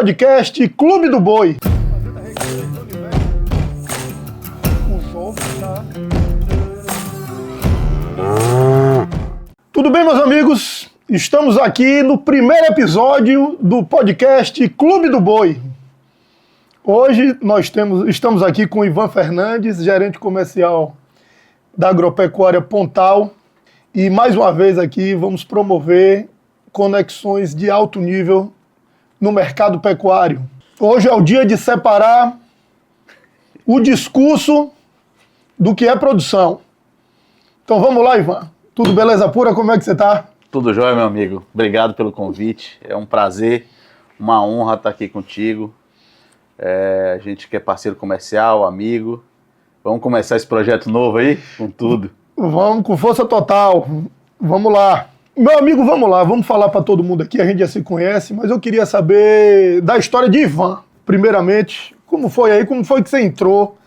podcast Clube do Boi. Tudo bem, meus amigos? Estamos aqui no primeiro episódio do podcast Clube do Boi. Hoje estamos aqui com o Ivan Fernandes, gerente comercial da Agropecuária Pontal. E mais uma vez aqui vamos promover conexões de alto nível no mercado pecuário. Hoje é o dia de separar o discurso do que é produção. Então vamos lá, Ivan. Tudo beleza pura? Como é que você está? Tudo jóia, meu amigo. Obrigado pelo convite. É um prazer, uma honra estar aqui contigo. A gente que é parceiro comercial, amigo. Vamos começar esse projeto novo aí, com tudo. Vamos com força total. Vamos lá. Meu amigo, vamos lá. Vamos falar para todo mundo aqui. A gente já se conhece, mas eu queria saber da história de Ivan. Primeiramente, como foi aí? Como foi que você entrou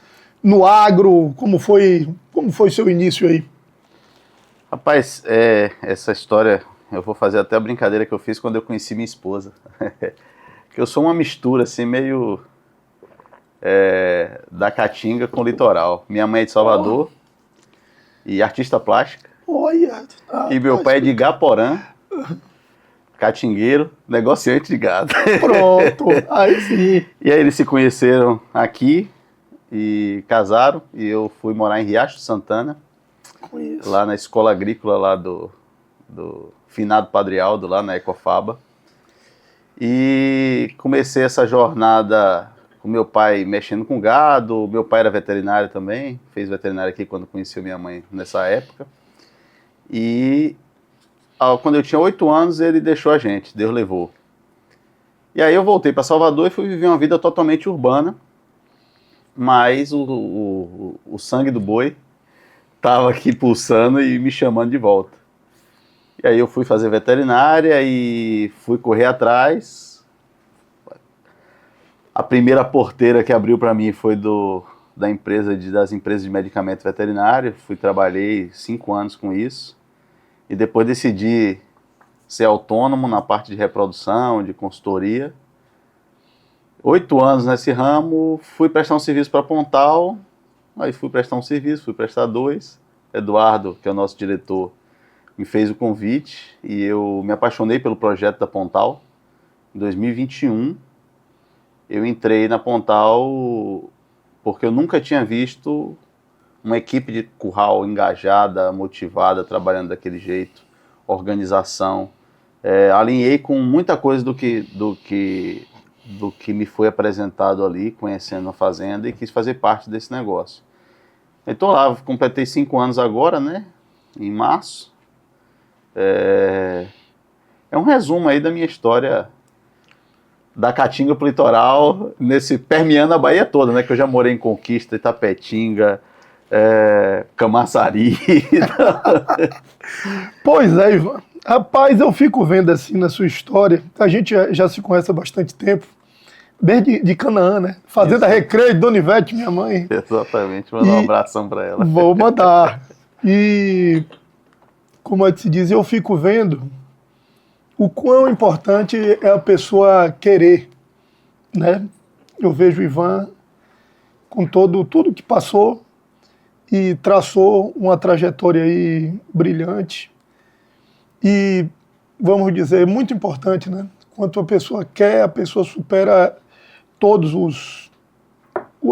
no agro? Como foi seu início aí? Rapaz, essa história, eu vou fazer até a brincadeira que eu fiz quando eu conheci minha esposa. Que eu sou uma mistura, assim, meio da Caatinga com o litoral. Minha mãe é de Salvador e artista plástica. Olha! E meu pai é de Igaporã, catingueiro, negociante de gado. Pronto, aí sim. E aí eles se conheceram aqui e casaram, e eu fui morar em Riacho Santana. Conheço. Lá na escola agrícola lá do finado Padre Aldo, lá na Ecofaba. E comecei essa jornada com meu pai mexendo com gado. Meu pai era veterinário também, fez veterinário aqui quando conheceu minha mãe nessa época. E quando eu tinha 8 anos ele deixou a gente, Deus levou. E aí eu voltei para Salvador e fui viver uma vida totalmente urbana, mas o sangue do boi estava aqui pulsando e me chamando de volta. E aí eu fui fazer veterinária e fui correr atrás. A primeira porteira que abriu para mim foi das empresas de medicamento veterinário. Trabalhei 5 anos com isso. E depois decidi ser autônomo na parte de reprodução, de consultoria. 8 anos nesse ramo, fui prestar um serviço para Pontal. Aí fui prestar um serviço, fui prestar 2. Eduardo, que é o nosso diretor, me fez o convite e eu me apaixonei pelo projeto da Pontal. Em 2021, eu entrei na Pontal porque eu nunca tinha visto uma equipe de curral engajada, motivada, trabalhando daquele jeito, organização. Alinhei com muita coisa do que me foi apresentado ali, conhecendo a fazenda, e quis fazer parte desse negócio. Então lá, completei 5 anos agora, né? Em março. É um resumo aí da minha história da Caatinga pro litoral, permeando a Bahia toda, né? Que eu já morei em Conquista, Itapetinga, Camaçari. Pois é, Ivan. Rapaz, eu fico vendo assim na sua história, a gente já se conhece há bastante tempo, desde de Canaã, né? Fazenda Recreio de Dona Ivete, minha mãe. Exatamente, mandar um abração para ela. Vou mandar. E, como é que se diz, eu fico vendo o quão importante é a pessoa querer, né? Eu vejo o Ivan com tudo que passou e traçou uma trajetória aí brilhante. E, vamos dizer, muito importante, né? Quanto a pessoa quer, a pessoa supera todas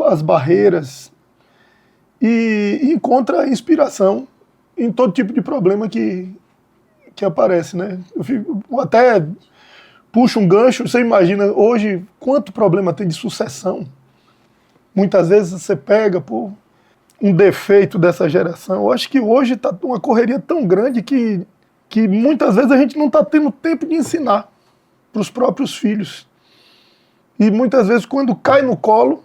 as barreiras e encontra inspiração em todo tipo de problema que aparece, né? Eu até puxo um gancho, você imagina hoje quanto problema tem de sucessão. Muitas vezes você pega um defeito dessa geração. Eu acho que hoje está uma correria tão grande que muitas vezes a gente não está tendo tempo de ensinar para os próprios filhos. E muitas vezes quando cai no colo,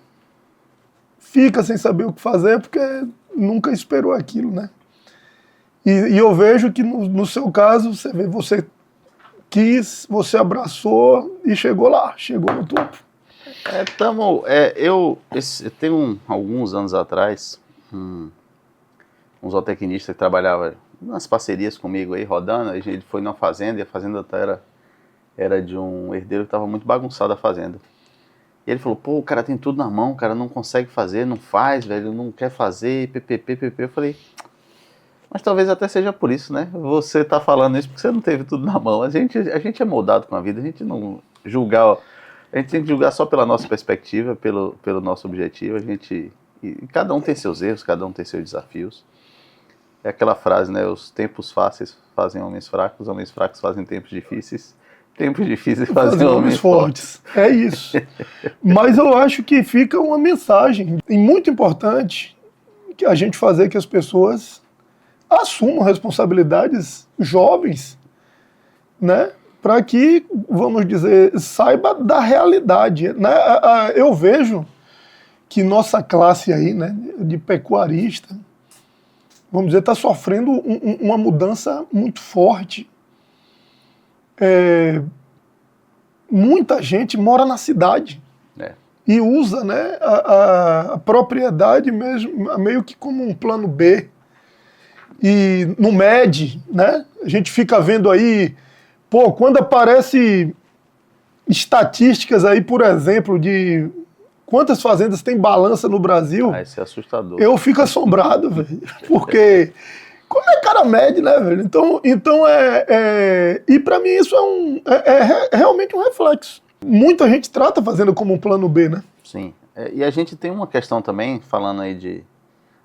fica sem saber o que fazer porque nunca esperou aquilo, né? E eu vejo que no seu caso, você quis, você abraçou e chegou lá, chegou no topo. Eu tenho alguns anos atrás, um zootecnista que trabalhava nas parcerias comigo aí, rodando, ele foi na fazenda, e a fazenda era era de um herdeiro que estava muito bagunçado a fazenda. E ele falou, pô, o cara tem tudo na mão, o cara não consegue fazer, não faz, velho, não quer fazer, ppp. Eu falei, mas talvez até seja por isso, né? Você tá falando isso porque você não teve tudo na mão. A gente é moldado com a vida, a gente não julgar, a gente tem que julgar só pela nossa perspectiva, pelo nosso objetivo. E cada um tem seus erros, cada um tem seus desafios. É aquela frase, né? Os tempos fáceis fazem homens fracos fazem tempos difíceis fazem homens fortes. É isso. Mas eu acho que fica uma mensagem e muito importante que a gente fazer que as pessoas assumam responsabilidades jovens, né? Para que, vamos dizer, saiba da realidade, né? Eu vejo que nossa classe aí, né, de pecuarista, vamos dizer, está sofrendo uma mudança muito forte. Muita gente mora na cidade e usa, né, a propriedade mesmo, meio que como um plano B. E não mede, né? A gente fica vendo aí, pô, quando aparece estatísticas aí, por exemplo, de quantas fazendas tem balança no Brasil, isso é assustador. Eu fico assombrado, velho, porque como é que o cara mede, né, velho? Então e para mim isso é realmente um reflexo. Muita gente trata a fazenda como um plano B, né? Sim, e a gente tem uma questão também, falando aí de...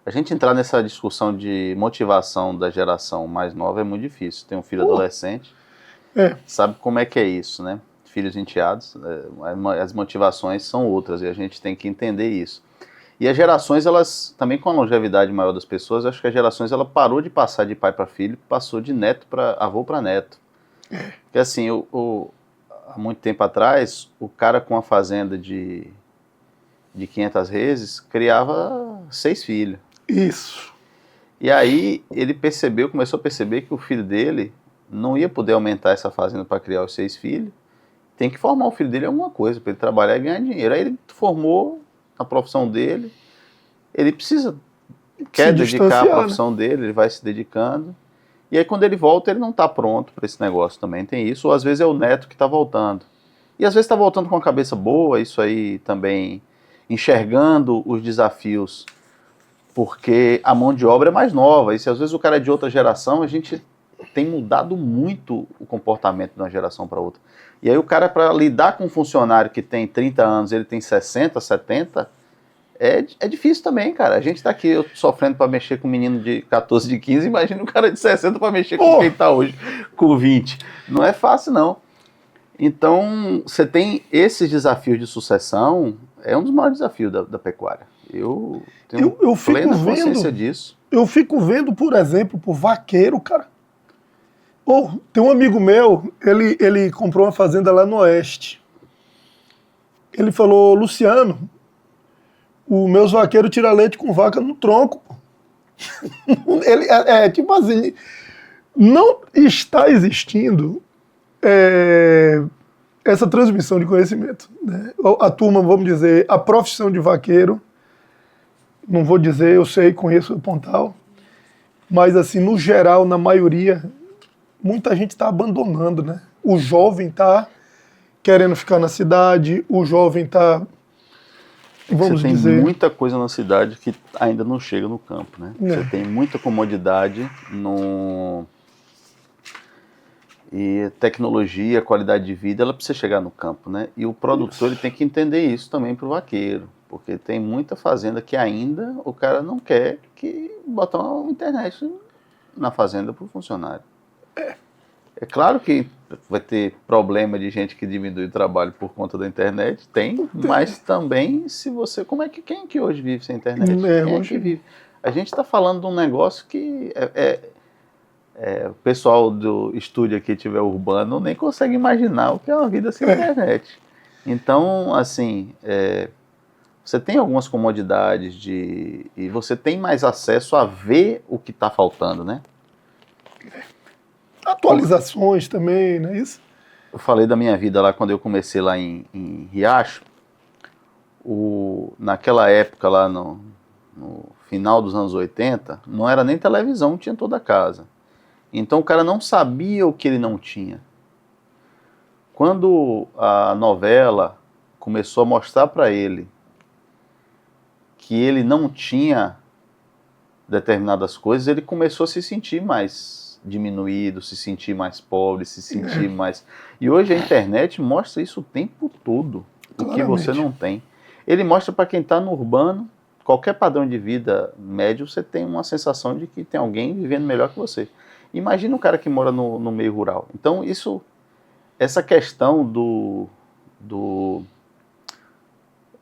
A gente entrar nessa discussão de motivação da geração mais nova é muito difícil. Tem um filho adolescente, sabe como é que é isso, né? Filhos enteados, as motivações são outras e a gente tem que entender isso. E as gerações, elas, também com a longevidade maior das pessoas, acho que as gerações, ela parou de passar de pai para filho, passou de neto para avô para neto. Porque assim, há muito tempo atrás, o cara com a fazenda de 500 reses criava 6 filhos. Isso. E aí ele começou a perceber que o filho dele não ia poder aumentar essa fazenda para criar os 6 filhos. Tem que formar o filho dele em alguma coisa, para ele trabalhar e ganhar dinheiro. Aí ele formou a profissão dele, ele quer dedicar a profissão dele, ele vai se dedicando. E aí quando ele volta, ele não está pronto para esse negócio também. Tem isso, ou às vezes é o neto que está voltando. E às vezes está voltando com a cabeça boa, isso aí também, enxergando os desafios, porque a mão de obra é mais nova. E se às vezes o cara é de outra geração, a gente tem mudado muito o comportamento de uma geração para outra. E aí o cara, para lidar com um funcionário que tem 30 anos, ele tem 60, 70, é difícil também, cara. A gente tá aqui sofrendo para mexer com um menino de 14, de 15, imagina um cara de 60 para mexer com quem tá hoje, com 20. Não é fácil, não. Então, você tem esses desafios de sucessão, é um dos maiores desafios da pecuária. Eu tenho plena consciência disso. Eu fico vendo, por exemplo, por vaqueiro, cara. Tem um amigo meu, ele comprou uma fazenda lá no Oeste. Ele falou, Luciano, os meus vaqueiros tiram leite com vaca no tronco. Ele tipo assim, não está existindo essa transmissão de conhecimento, né? A turma, vamos dizer, a profissão de vaqueiro, não vou dizer, eu sei, conheço o Pontal, mas assim, no geral, na maioria, muita gente está abandonando, né? O jovem está querendo ficar na cidade, o jovem está, vamos dizer... Tem muita coisa na cidade que ainda não chega no campo, né? Você tem muita comodidade e tecnologia, qualidade de vida, ela precisa chegar no campo, né? E o produtor ele tem que entender isso também para o vaqueiro, porque tem muita fazenda que ainda o cara não quer que botar uma internet na fazenda para o funcionário. É claro que vai ter problema de gente que diminui o trabalho por conta da internet, mas também se você... Quem que hoje vive sem internet? Quem é que vive? A gente está falando de um negócio que o pessoal do estúdio aqui, tiver urbano, nem consegue imaginar o que é uma vida sem internet. Então, assim, você tem algumas comodidades e você tem mais acesso a ver o que está faltando, né? Atualizações também, não é isso? Eu falei da minha vida lá quando eu comecei lá em Riacho. Naquela época lá no final dos anos 80, não era nem televisão, tinha toda a casa. Então o cara não sabia o que ele não tinha. Quando a novela começou a mostrar para ele que ele não tinha determinadas coisas, ele começou a se sentir mais diminuído, se sentir mais pobre, se sentir mais... E hoje a internet mostra isso o tempo todo, o que você não tem. Ele mostra para quem está no urbano, qualquer padrão de vida médio, você tem uma sensação de que tem alguém vivendo melhor que você. Imagina um cara que mora no meio rural. Então, essa questão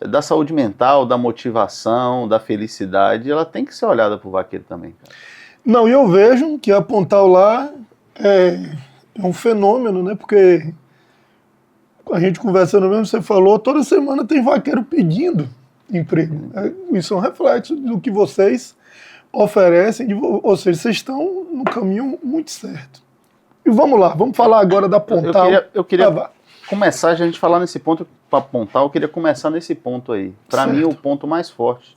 da saúde mental, da motivação, da felicidade, ela tem que ser olhada por vaqueiro também, cara. Não, e eu vejo que a Pontal lá é um fenômeno, né? Porque a gente conversando mesmo, você falou, toda semana tem vaqueiro pedindo emprego. Isso é um reflexo do que vocês oferecem, ou seja, vocês estão no caminho muito certo. E vamos lá, vamos falar agora da Pontal. Eu queria começar, a gente falar nesse ponto, para Pontal, eu queria começar nesse ponto aí. Para mim, o ponto mais forte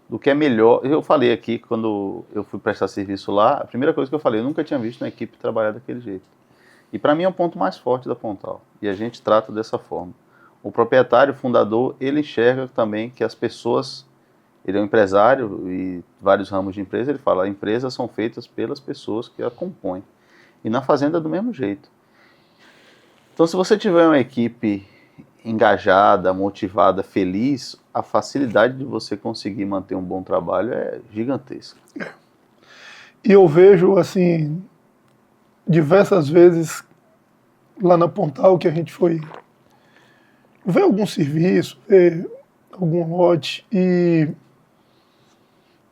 do que é melhor. Eu falei aqui, quando eu fui prestar serviço lá, a primeira coisa que eu falei, eu nunca tinha visto uma equipe trabalhar daquele jeito. E para mim é o ponto mais forte da Pontal. E a gente trata dessa forma. O proprietário, o fundador, ele enxerga também que as pessoas, ele é um empresário e vários ramos de empresa, ele fala, empresas são feitas pelas pessoas que a compõem. E na fazenda é do mesmo jeito. Então, se você tiver uma equipe engajada, motivada, feliz, a facilidade de você conseguir manter um bom trabalho é gigantesca. E eu vejo, assim, diversas vezes lá na Pontal que a gente foi ver algum serviço, ver algum lote, e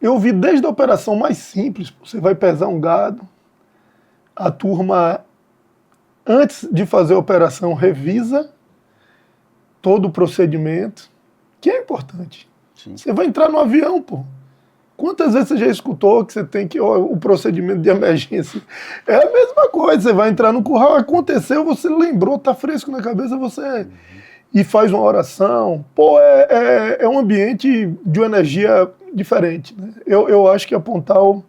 eu vi desde a operação mais simples, você vai pesar um gado, a turma, antes de fazer a operação, revisa todo o procedimento, que é importante. Sim. Você vai entrar no avião, pô. Quantas vezes você já escutou que você tem que, o procedimento de emergência? É a mesma coisa, você vai entrar no curral, aconteceu, você lembrou, tá fresco na cabeça, você... E faz uma oração. Pô, é um ambiente de uma energia diferente, né? Eu acho que a Pontal,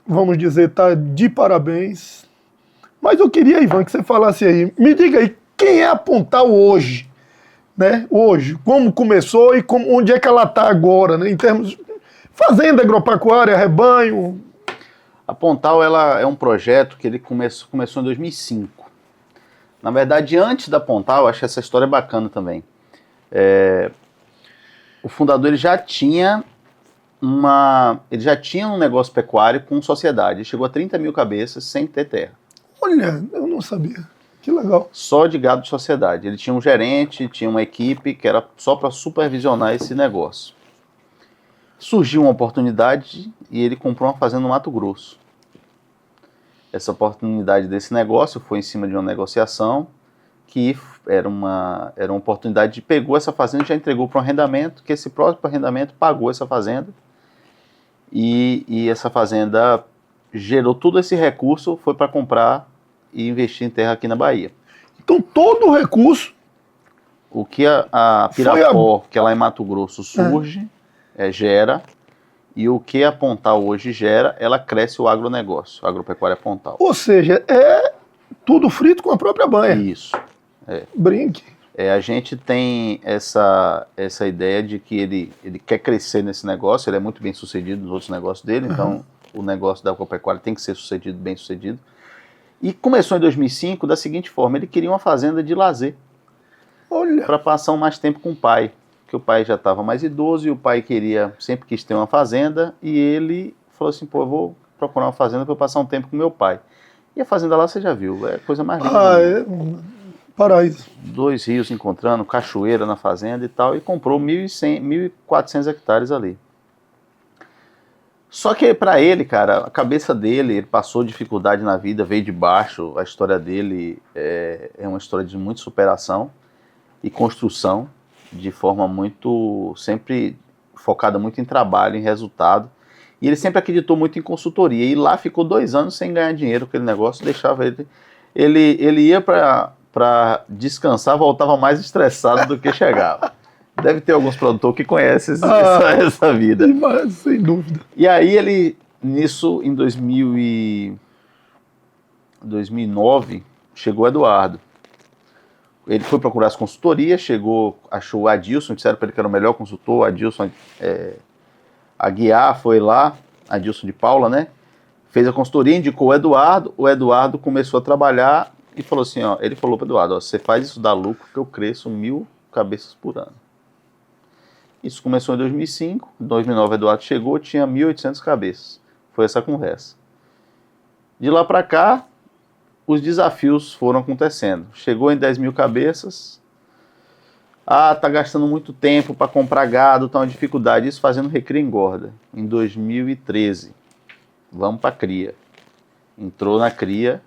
vamos dizer, tá de parabéns. Mas eu queria, Ivan, que você falasse aí, me diga aí, quem é a Pontal hoje? Né? Hoje, como começou e onde é que ela está agora, né? Em termos de fazenda agropecuária, rebanho. A Pontal, ela é um projeto que ele começou em 2005. Na verdade, antes da Pontal, acho que essa história é bacana também. O fundador ele já tinha um negócio pecuário com sociedade. Ele chegou a 30 mil cabeças sem ter terra. Olha, eu não sabia. Que legal. Só de gado de sociedade. Ele tinha um gerente, tinha uma equipe que era só para supervisionar esse negócio. Surgiu uma oportunidade e ele comprou uma fazenda no Mato Grosso. Essa oportunidade desse negócio foi em cima de uma negociação que era uma oportunidade de pegou essa fazenda e já entregou para um arrendamento, que esse próprio arrendamento pagou essa fazenda e essa fazenda gerou todo esse recurso, foi para comprar e investir em terra aqui na Bahia. Então todo o recurso... O que a Pirapó, que é lá em Mato Grosso, surge, gera... E o que a Pontal hoje gera, ela cresce o agronegócio, a agropecuária Pontal. Ou seja, é tudo frito com a própria banha. Isso. Brinque. A gente tem essa ideia de que ele quer crescer nesse negócio, ele é muito bem sucedido nos outros negócios dele, então o negócio da agropecuária tem que ser bem sucedido. E começou em 2005 da seguinte forma, ele queria uma fazenda de lazer. Olha. Para passar mais tempo com o pai. Que o pai já estava mais idoso e o pai sempre quis ter uma fazenda e ele falou assim, pô, eu vou procurar uma fazenda para eu passar um tempo com meu pai. E a fazenda lá você já viu, é a coisa mais linda. Paraíso. 2 rios encontrando, cachoeira na fazenda e tal, e comprou 1.400 hectares ali. Só que para ele, cara, a cabeça dele, ele passou dificuldade na vida, veio de baixo, a história dele é uma história de muita superação e construção, de forma sempre focada muito em trabalho, em resultado. E ele sempre acreditou muito em consultoria. E lá ficou 2 anos sem ganhar dinheiro, aquele negócio deixava ele... Ele ia para descansar, voltava mais estressado do que chegava. Deve ter alguns produtores que conhecem essa vida. Mas, sem dúvida. E aí ele, nisso, em 2009, chegou o Eduardo. ele foi procurar as consultorias, chegou, achou o Adilson, disseram para ele que era o melhor consultor, o Adilson Aguiar foi lá, Adilson de Paula, né? Fez a consultoria, indicou o Eduardo começou a trabalhar e falou assim, ó, ele falou para o Eduardo, ó, você faz isso dar lucro que eu cresço 1.000 cabeças por ano. Isso começou em 2005, em 2009 o Eduardo chegou, tinha 1.800 cabeças. Foi essa conversa. De lá para cá, os desafios foram acontecendo. Chegou em 10.000 cabeças, tá gastando muito tempo para comprar gado, tá uma dificuldade, isso fazendo recria e engorda. Em 2013, vamos para cria. Entrou na cria,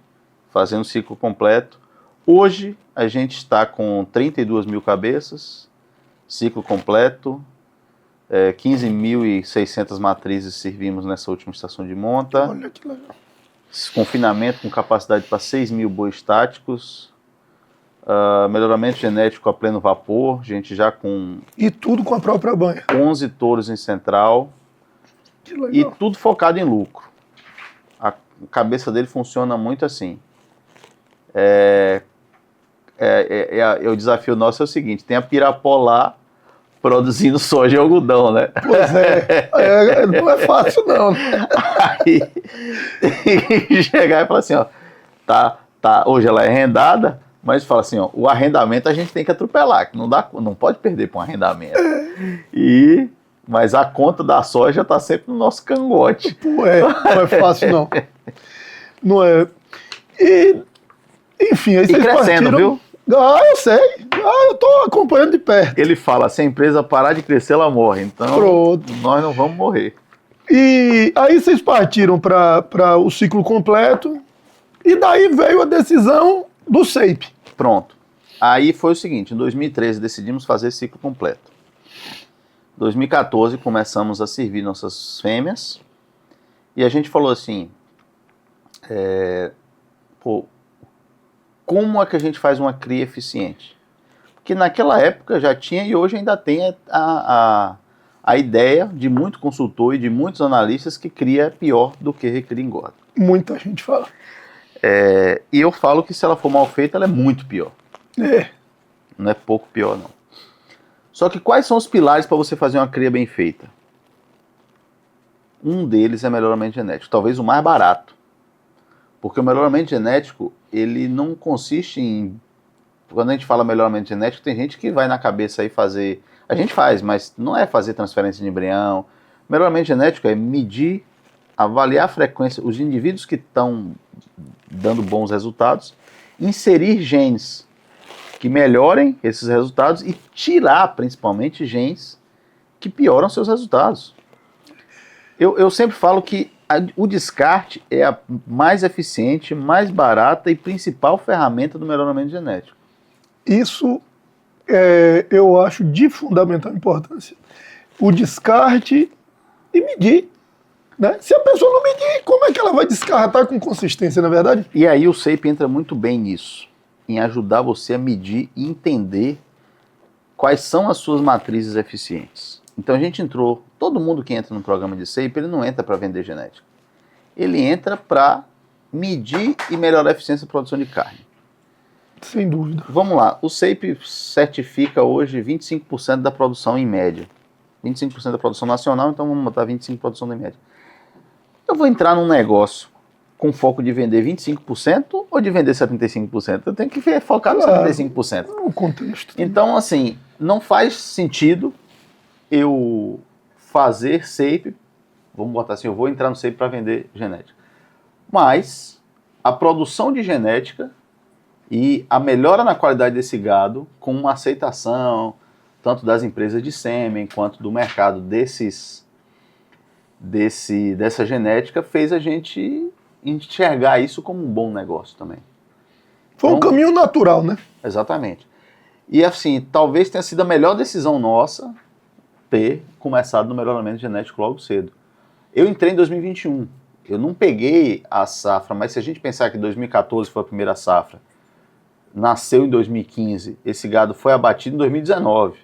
fazendo ciclo completo. Hoje, a gente está com 32.000 cabeças, ciclo completo, 15.600 matrizes servimos nessa última estação de monta. Olha que legal. Confinamento com capacidade para 6.000 bois estáticos, melhoramento genético a pleno vapor, gente já com... E tudo com a própria banha. 11 touros em central. Que legal. E tudo focado em lucro. A cabeça dele funciona muito assim. O desafio nosso é o seguinte, tem a Pirapó lá produzindo soja e algodão, né? Pois é, não é fácil não, né? Aí tem que chegar e falar assim, ó, hoje ela é arrendada, mas fala assim, ó, o arrendamento a gente tem que atropelar, que não pode perder para um arrendamento. Mas a conta da soja está sempre no nosso cangote. Não é fácil não. Não é. E, enfim, aí vocês crescendo, partiram... viu? Eu sei. Eu tô acompanhando de perto. Ele fala, se a empresa parar de crescer, ela morre. Então, Pronto. Nós não vamos morrer. E aí vocês partiram para o ciclo completo, e daí veio a decisão do SAPE. Pronto. Aí foi o seguinte, em 2013 decidimos fazer ciclo completo. Em 2014 começamos a servir nossas fêmeas, e a gente falou assim, como é que a gente faz uma cria eficiente? Porque naquela época já tinha e hoje ainda tem a ideia de muito consultor e de muitos analistas que cria é pior do que recria e engorda. Muita gente fala. E eu falo que se ela for mal feita, ela é muito pior. Não é pouco pior, não. Só que quais são os pilares para você fazer uma cria bem feita? Um deles é melhoramento genético, talvez o mais barato. Porque o melhoramento genético, ele não consiste em... Quando a gente fala melhoramento genético, tem gente que vai na cabeça aí fazer... A gente faz, mas não é fazer transferência de embrião. Melhoramento genético é medir, avaliar a frequência, os indivíduos que estão dando bons resultados, inserir genes que melhorem esses resultados e tirar, principalmente, genes que pioram seus resultados. Eu sempre falo que o descarte é a mais eficiente, mais barata e principal ferramenta do melhoramento genético. Isso eu acho de fundamental importância. O descarte e medir. Né? Se a pessoa não medir, como é que ela vai descartar com consistência, na verdade? E aí o SAPE entra muito bem nisso, em ajudar você a medir e entender quais são as suas matrizes eficientes. Então a gente entrou, todo mundo que entra no programa de SAPE, ele não entra para vender genética. Ele entra para medir e melhorar a eficiência da produção de carne. Sem dúvida. Vamos lá, o SAPE certifica hoje 25% da produção em média. 25% da produção nacional, então vamos botar 25% da produção em média. Eu vou entrar num negócio com foco de vender 25% ou de vender 75%? Eu tenho que focar no 75%. É um contexto. Então, assim, não faz sentido eu fazer SAPE, vamos botar assim, eu vou entrar no SAPE para vender genética. Mas a produção de genética e a melhora na qualidade desse gado, com uma aceitação, tanto das empresas de sêmen quanto do mercado dessa genética, fez a gente enxergar isso como um bom negócio também. Foi um caminho natural, né? Exatamente. E assim, talvez tenha sido a melhor decisão nossa ter começado no melhoramento genético logo cedo. Eu entrei em 2021, eu não peguei a safra, mas se a gente pensar que 2014 foi a primeira safra, nasceu em 2015, esse gado foi abatido em 2019.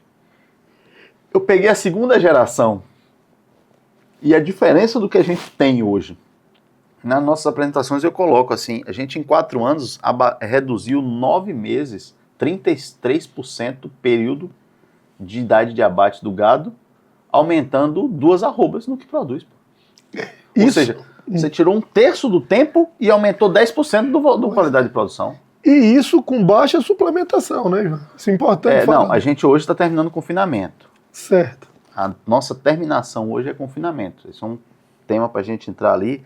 Eu peguei a segunda geração. E a diferença do que a gente tem hoje, nas nossas apresentações eu coloco assim, a gente em 4 anos reduziu 9 meses 33% período de idade de abate do gado, aumentando 2 arrobas no que produz. Ou seja, você tirou 1/3 do tempo e aumentou 10% do qualidade de produção. E isso com baixa suplementação, né, Ivan? Isso é importante falar. Não, a gente hoje está terminando o confinamento. Certo. A nossa terminação hoje é confinamento. Isso é um tema para a gente entrar ali.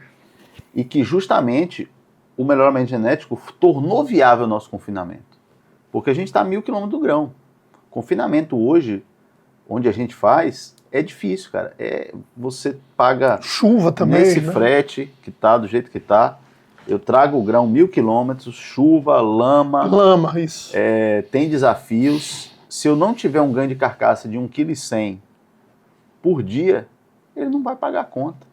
E que justamente o melhoramento genético tornou viável o nosso confinamento. Porque a gente está a 1.000 km do grão. Confinamento hoje, onde a gente faz, é difícil, cara. Você paga chuva também, nesse né? frete que tá do jeito que tá. Eu trago o grão 1.000 km, chuva, lama. Lama, isso. Tem desafios. Se eu não tiver um ganho de carcaça de 1,1 kg por dia, ele não vai pagar a conta.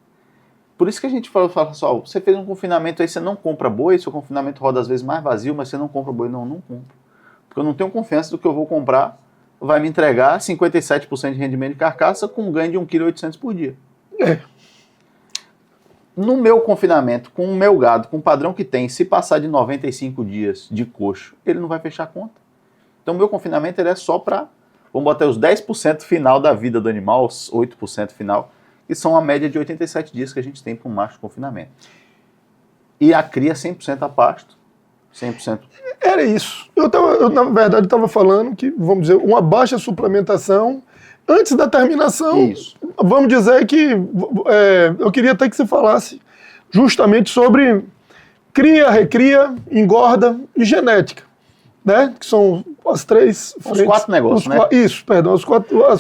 Por isso que a gente fala, pessoal, você fez um confinamento aí, você não compra boi, seu confinamento roda às vezes mais vazio, mas você não compra boi. Não compro. Porque eu não tenho confiança do que eu vou comprar, vai me entregar 57% de rendimento de carcaça com um ganho de 1,8 kg por dia. No meu confinamento, com o meu gado, com o padrão que tem, se passar de 95 dias de coxo, ele não vai fechar a conta. Então o meu confinamento ele é só para, vamos botar os 10% final da vida do animal, os 8% final, que são a média de 87 dias que a gente tem para um macho de confinamento. E a cria 100% a pasto, 100%. Era isso. Na verdade, estava falando que, vamos dizer, uma baixa suplementação antes da terminação. Isso. Vamos dizer que eu queria até que você falasse justamente sobre cria, recria, engorda e genética, né? Que são as 3 frentes. Os 4 negócios, né? Isso, perdão, as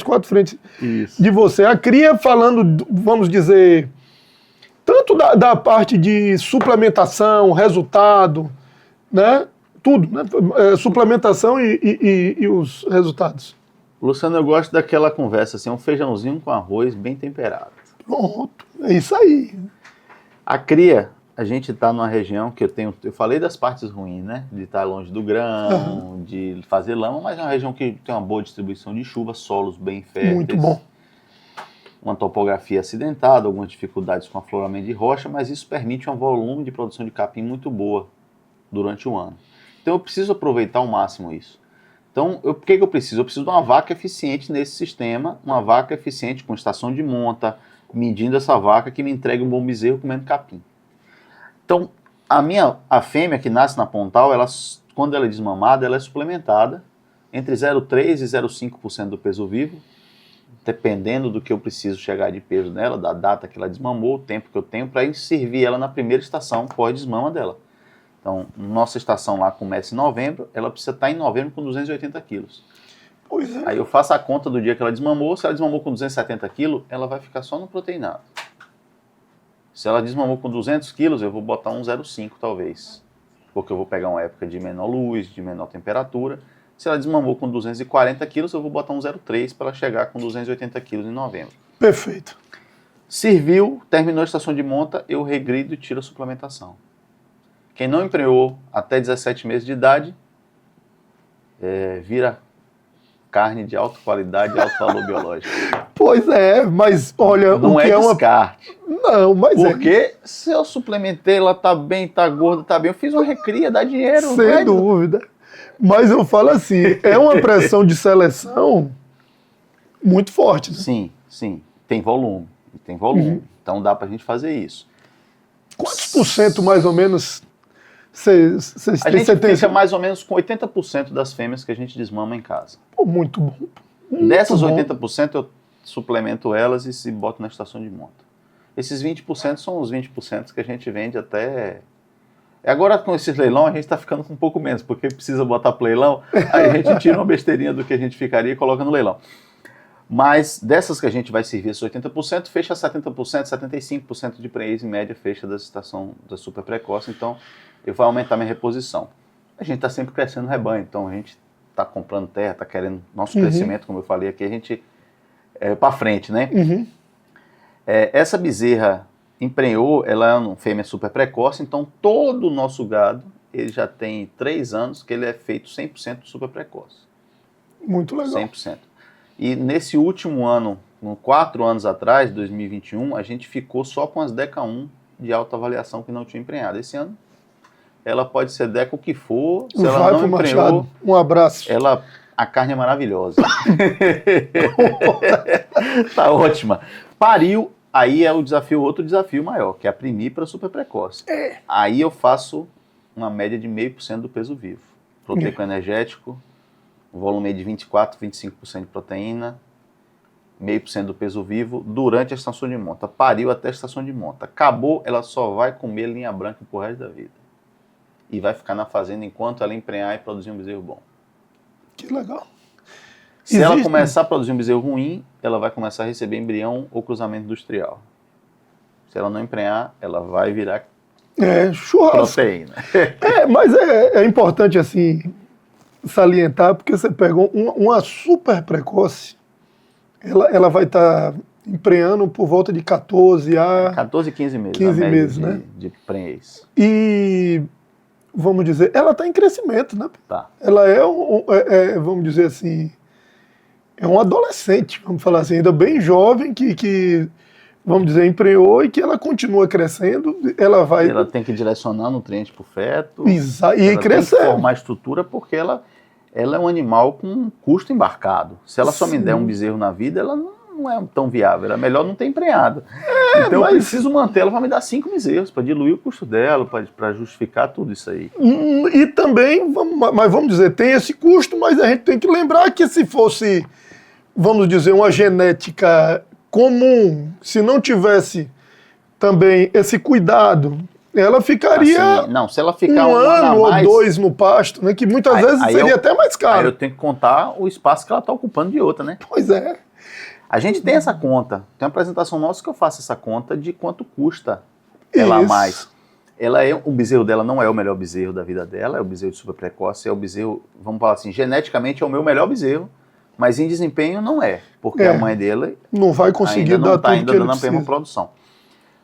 4 frentes Isso. de você. A cria falando, vamos dizer, tanto da parte de suplementação, resultado, né? Tudo, né? Suplementação e os resultados. Luciano, eu gosto daquela conversa, assim, um feijãozinho com arroz bem temperado. Pronto, é isso aí. A cria, a gente está numa região que eu falei das partes ruins, né? De estar longe do grão, de fazer lama, mas é uma região que tem uma boa distribuição de chuva, solos bem férteis. Muito bom. Uma topografia acidentada, algumas dificuldades com afloramento de rocha, mas isso permite um volume de produção de capim muito boa durante o ano. Então eu preciso aproveitar ao máximo isso. Então, o que eu preciso? Eu preciso de uma vaca eficiente nesse sistema, uma vaca eficiente com estação de monta, medindo essa vaca que me entregue um bom bezerro comendo capim. Então, a fêmea que nasce na pontal, quando ela é desmamada, ela é suplementada entre 0,3% e 0,5% do peso vivo, dependendo do que eu preciso chegar de peso nela, da data que ela desmamou, o tempo que eu tenho para servir ela na primeira estação pós-desmama dela. Então, nossa estação lá começa em novembro, ela precisa estar em novembro com 280 quilos. Pois é. Aí eu faço a conta do dia que ela desmamou, se ela desmamou com 270 quilos, ela vai ficar só no proteinado. Se ela desmamou com 200 quilos, eu vou botar um 0,5 talvez, porque eu vou pegar uma época de menor luz, de menor temperatura. Se ela desmamou com 240 quilos, eu vou botar um 0,3 para ela chegar com 280 quilos em novembro. Perfeito. Serviu, terminou a estação de monta, eu regrido e tiro a suplementação. Quem não emprenhou até 17 meses de idade, vira carne de alta qualidade e alto valor biológico. Pois é, mas olha... Não é descarte. Não, mas Porque se eu suplementei, ela tá bem, tá gorda, tá bem, eu fiz uma recria, dá dinheiro. Sem dúvida. Mas eu falo assim, é uma pressão de seleção muito forte, né? Sim, sim. Tem volume. Então dá pra gente fazer isso. Quantos por cento, mais ou menos, a gente fica mais ou menos com 80% das fêmeas que a gente desmama em casa. Pô, muito bom. Dessas 80% eu suplemento elas e boto na estação de monta. Esses 20% são os 20% que a gente vende até... Agora com esses leilão a gente está ficando com um pouco menos, porque precisa botar pro leilão, aí a gente tira uma besteirinha do que a gente ficaria e coloca no leilão. Mas dessas que a gente vai servir, esses 80%, fecha 70%, 75% de preço em média fecha da estação da super precoce, então eu vou aumentar minha reposição. A gente está sempre crescendo no rebanho, então a gente está comprando terra, está querendo nosso crescimento, como eu falei aqui, a gente para frente, né? Essa bezerra emprenhou, ela é uma fêmea super precoce, então todo o nosso gado, ele já tem 3 anos que ele é feito 100% super precoce. Muito legal. 100%. E nesse último ano, 4 anos atrás, 2021, a gente ficou só com as DECA 1 de alta avaliação que não tinha emprenhado. Esse ano ela pode ser deca o que for, se ela Vai não pro emprenhou, Machado. Um abraço. a carne é maravilhosa. Tá ótima. Pariu, aí é outro desafio maior, que é a primípara super precoce. Aí eu faço uma média de 0,5% do peso vivo. Proteico energético, volume de 24, 25% de proteína, 0,5% do peso vivo durante a estação de monta. Pariu até a estação de monta. Acabou, ela só vai comer linha branca pro resto da vida. E vai ficar na fazenda enquanto ela emprenhar e produzir um bezerro bom. Que legal. Se ela começar a produzir um bezerro ruim, ela vai começar a receber embrião ou cruzamento industrial. Se ela não emprenhar, ela vai virar churrasco. proteína. Mas é importante, assim, salientar, porque você pegou uma super precoce, ela vai estar emprenhando por volta de 14 a... 14, 15 meses. 15 meses, né? De prenhez. E, vamos dizer, ela está em crescimento, né? Tá. Ela vamos dizer assim, é um adolescente, vamos falar assim, ainda bem jovem, que vamos dizer, emprenhou e que ela continua crescendo, ela tem que direcionar nutrientes para o feto. E crescer. Tem que formar estrutura porque ela é um animal com custo embarcado. Se ela só me der um bezerro na vida, ela não é tão viável. É melhor não ter emprenhado. Então eu preciso manter ela para me dar 5 bezerros, para diluir o custo dela, para justificar tudo isso aí. E também, vamos dizer, tem esse custo, mas a gente tem que lembrar que se fosse, vamos dizer, uma genética comum, se não tivesse também esse cuidado, ela ficaria assim, não, se ela ficar um ano ou 2 no pasto, né, que muitas vezes seria até mais caro. Aí eu tenho que contar o espaço que ela está ocupando de outra, né? Pois é. A gente tem essa conta, tem uma apresentação nossa que eu faço essa conta de quanto custa ela a mais. O bezerro dela não é o melhor bezerro da vida dela, é o bezerro de super precoce, é o bezerro, vamos falar assim, geneticamente é o meu melhor bezerro, mas em desempenho não é, porque a mãe dele não vai conseguir ainda dar não está tudo que ele dando a mesma produção.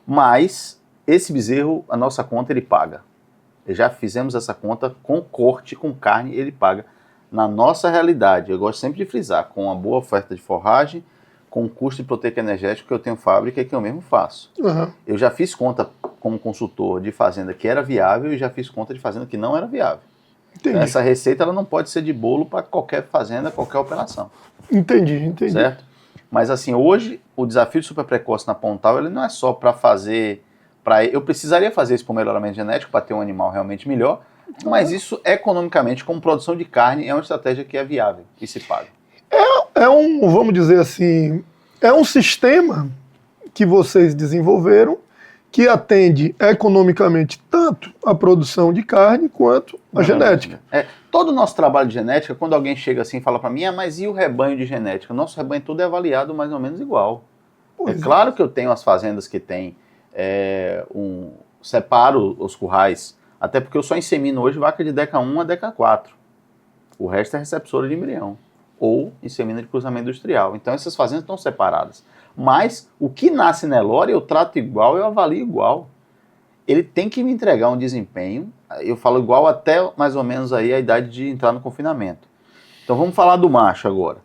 Mas esse bezerro, a nossa conta, ele paga. Já fizemos essa conta com corte, com carne, ele paga. Na nossa realidade, eu gosto sempre de frisar, com uma boa oferta de forragem, com um custo de proteico energético que eu tenho fábrica e que eu mesmo faço. Uhum. Eu já fiz conta como consultor de fazenda que era viável e já fiz conta de fazenda que não era viável. Então, essa receita ela não pode ser de bolo para qualquer fazenda, qualquer operação. Entendi. Certo? Mas assim, hoje o desafio de super precoce na Pontal, ele não é só para fazer... Eu precisaria fazer isso por melhoramento genético para ter um animal realmente melhor, mas isso economicamente, como produção de carne, é uma estratégia que é viável e se paga. Vamos dizer assim, é um sistema que vocês desenvolveram que atende economicamente tanto a produção de carne quanto a genética. Todo o nosso trabalho de genética, quando alguém chega assim e fala para mim, mas e o rebanho de genética? O nosso rebanho todo é avaliado mais ou menos igual. Claro que eu tenho as fazendas que têm, separo os currais, até porque eu só insemino hoje vaca de DECA 1 a DECA 4. O resto é receptora de embrião. Ou insemina de cruzamento industrial. Então essas fazendas estão separadas. Mas o que nasce Nelore eu trato igual, eu avalio igual. Ele tem que me entregar um desempenho, eu falo igual até mais ou menos aí a idade de entrar no confinamento. Então vamos falar do macho agora.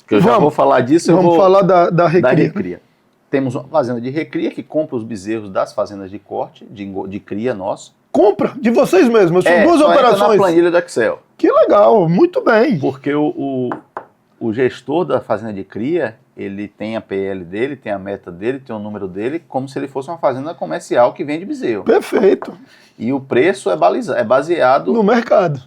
Que eu já vou falar disso. Vamos falar da recria. Da recria. Temos uma fazenda de recria que compra os bezerros das fazendas de corte, de cria nosso. Compra? De vocês mesmos? São duas operações. Na planilha do Excel. Que legal, muito bem. Porque o gestor da fazenda de cria, ele tem a PL dele, tem a meta dele, tem o número dele, como se ele fosse uma fazenda comercial que vende bezerro. Perfeito. E o preço é baseado... no mercado.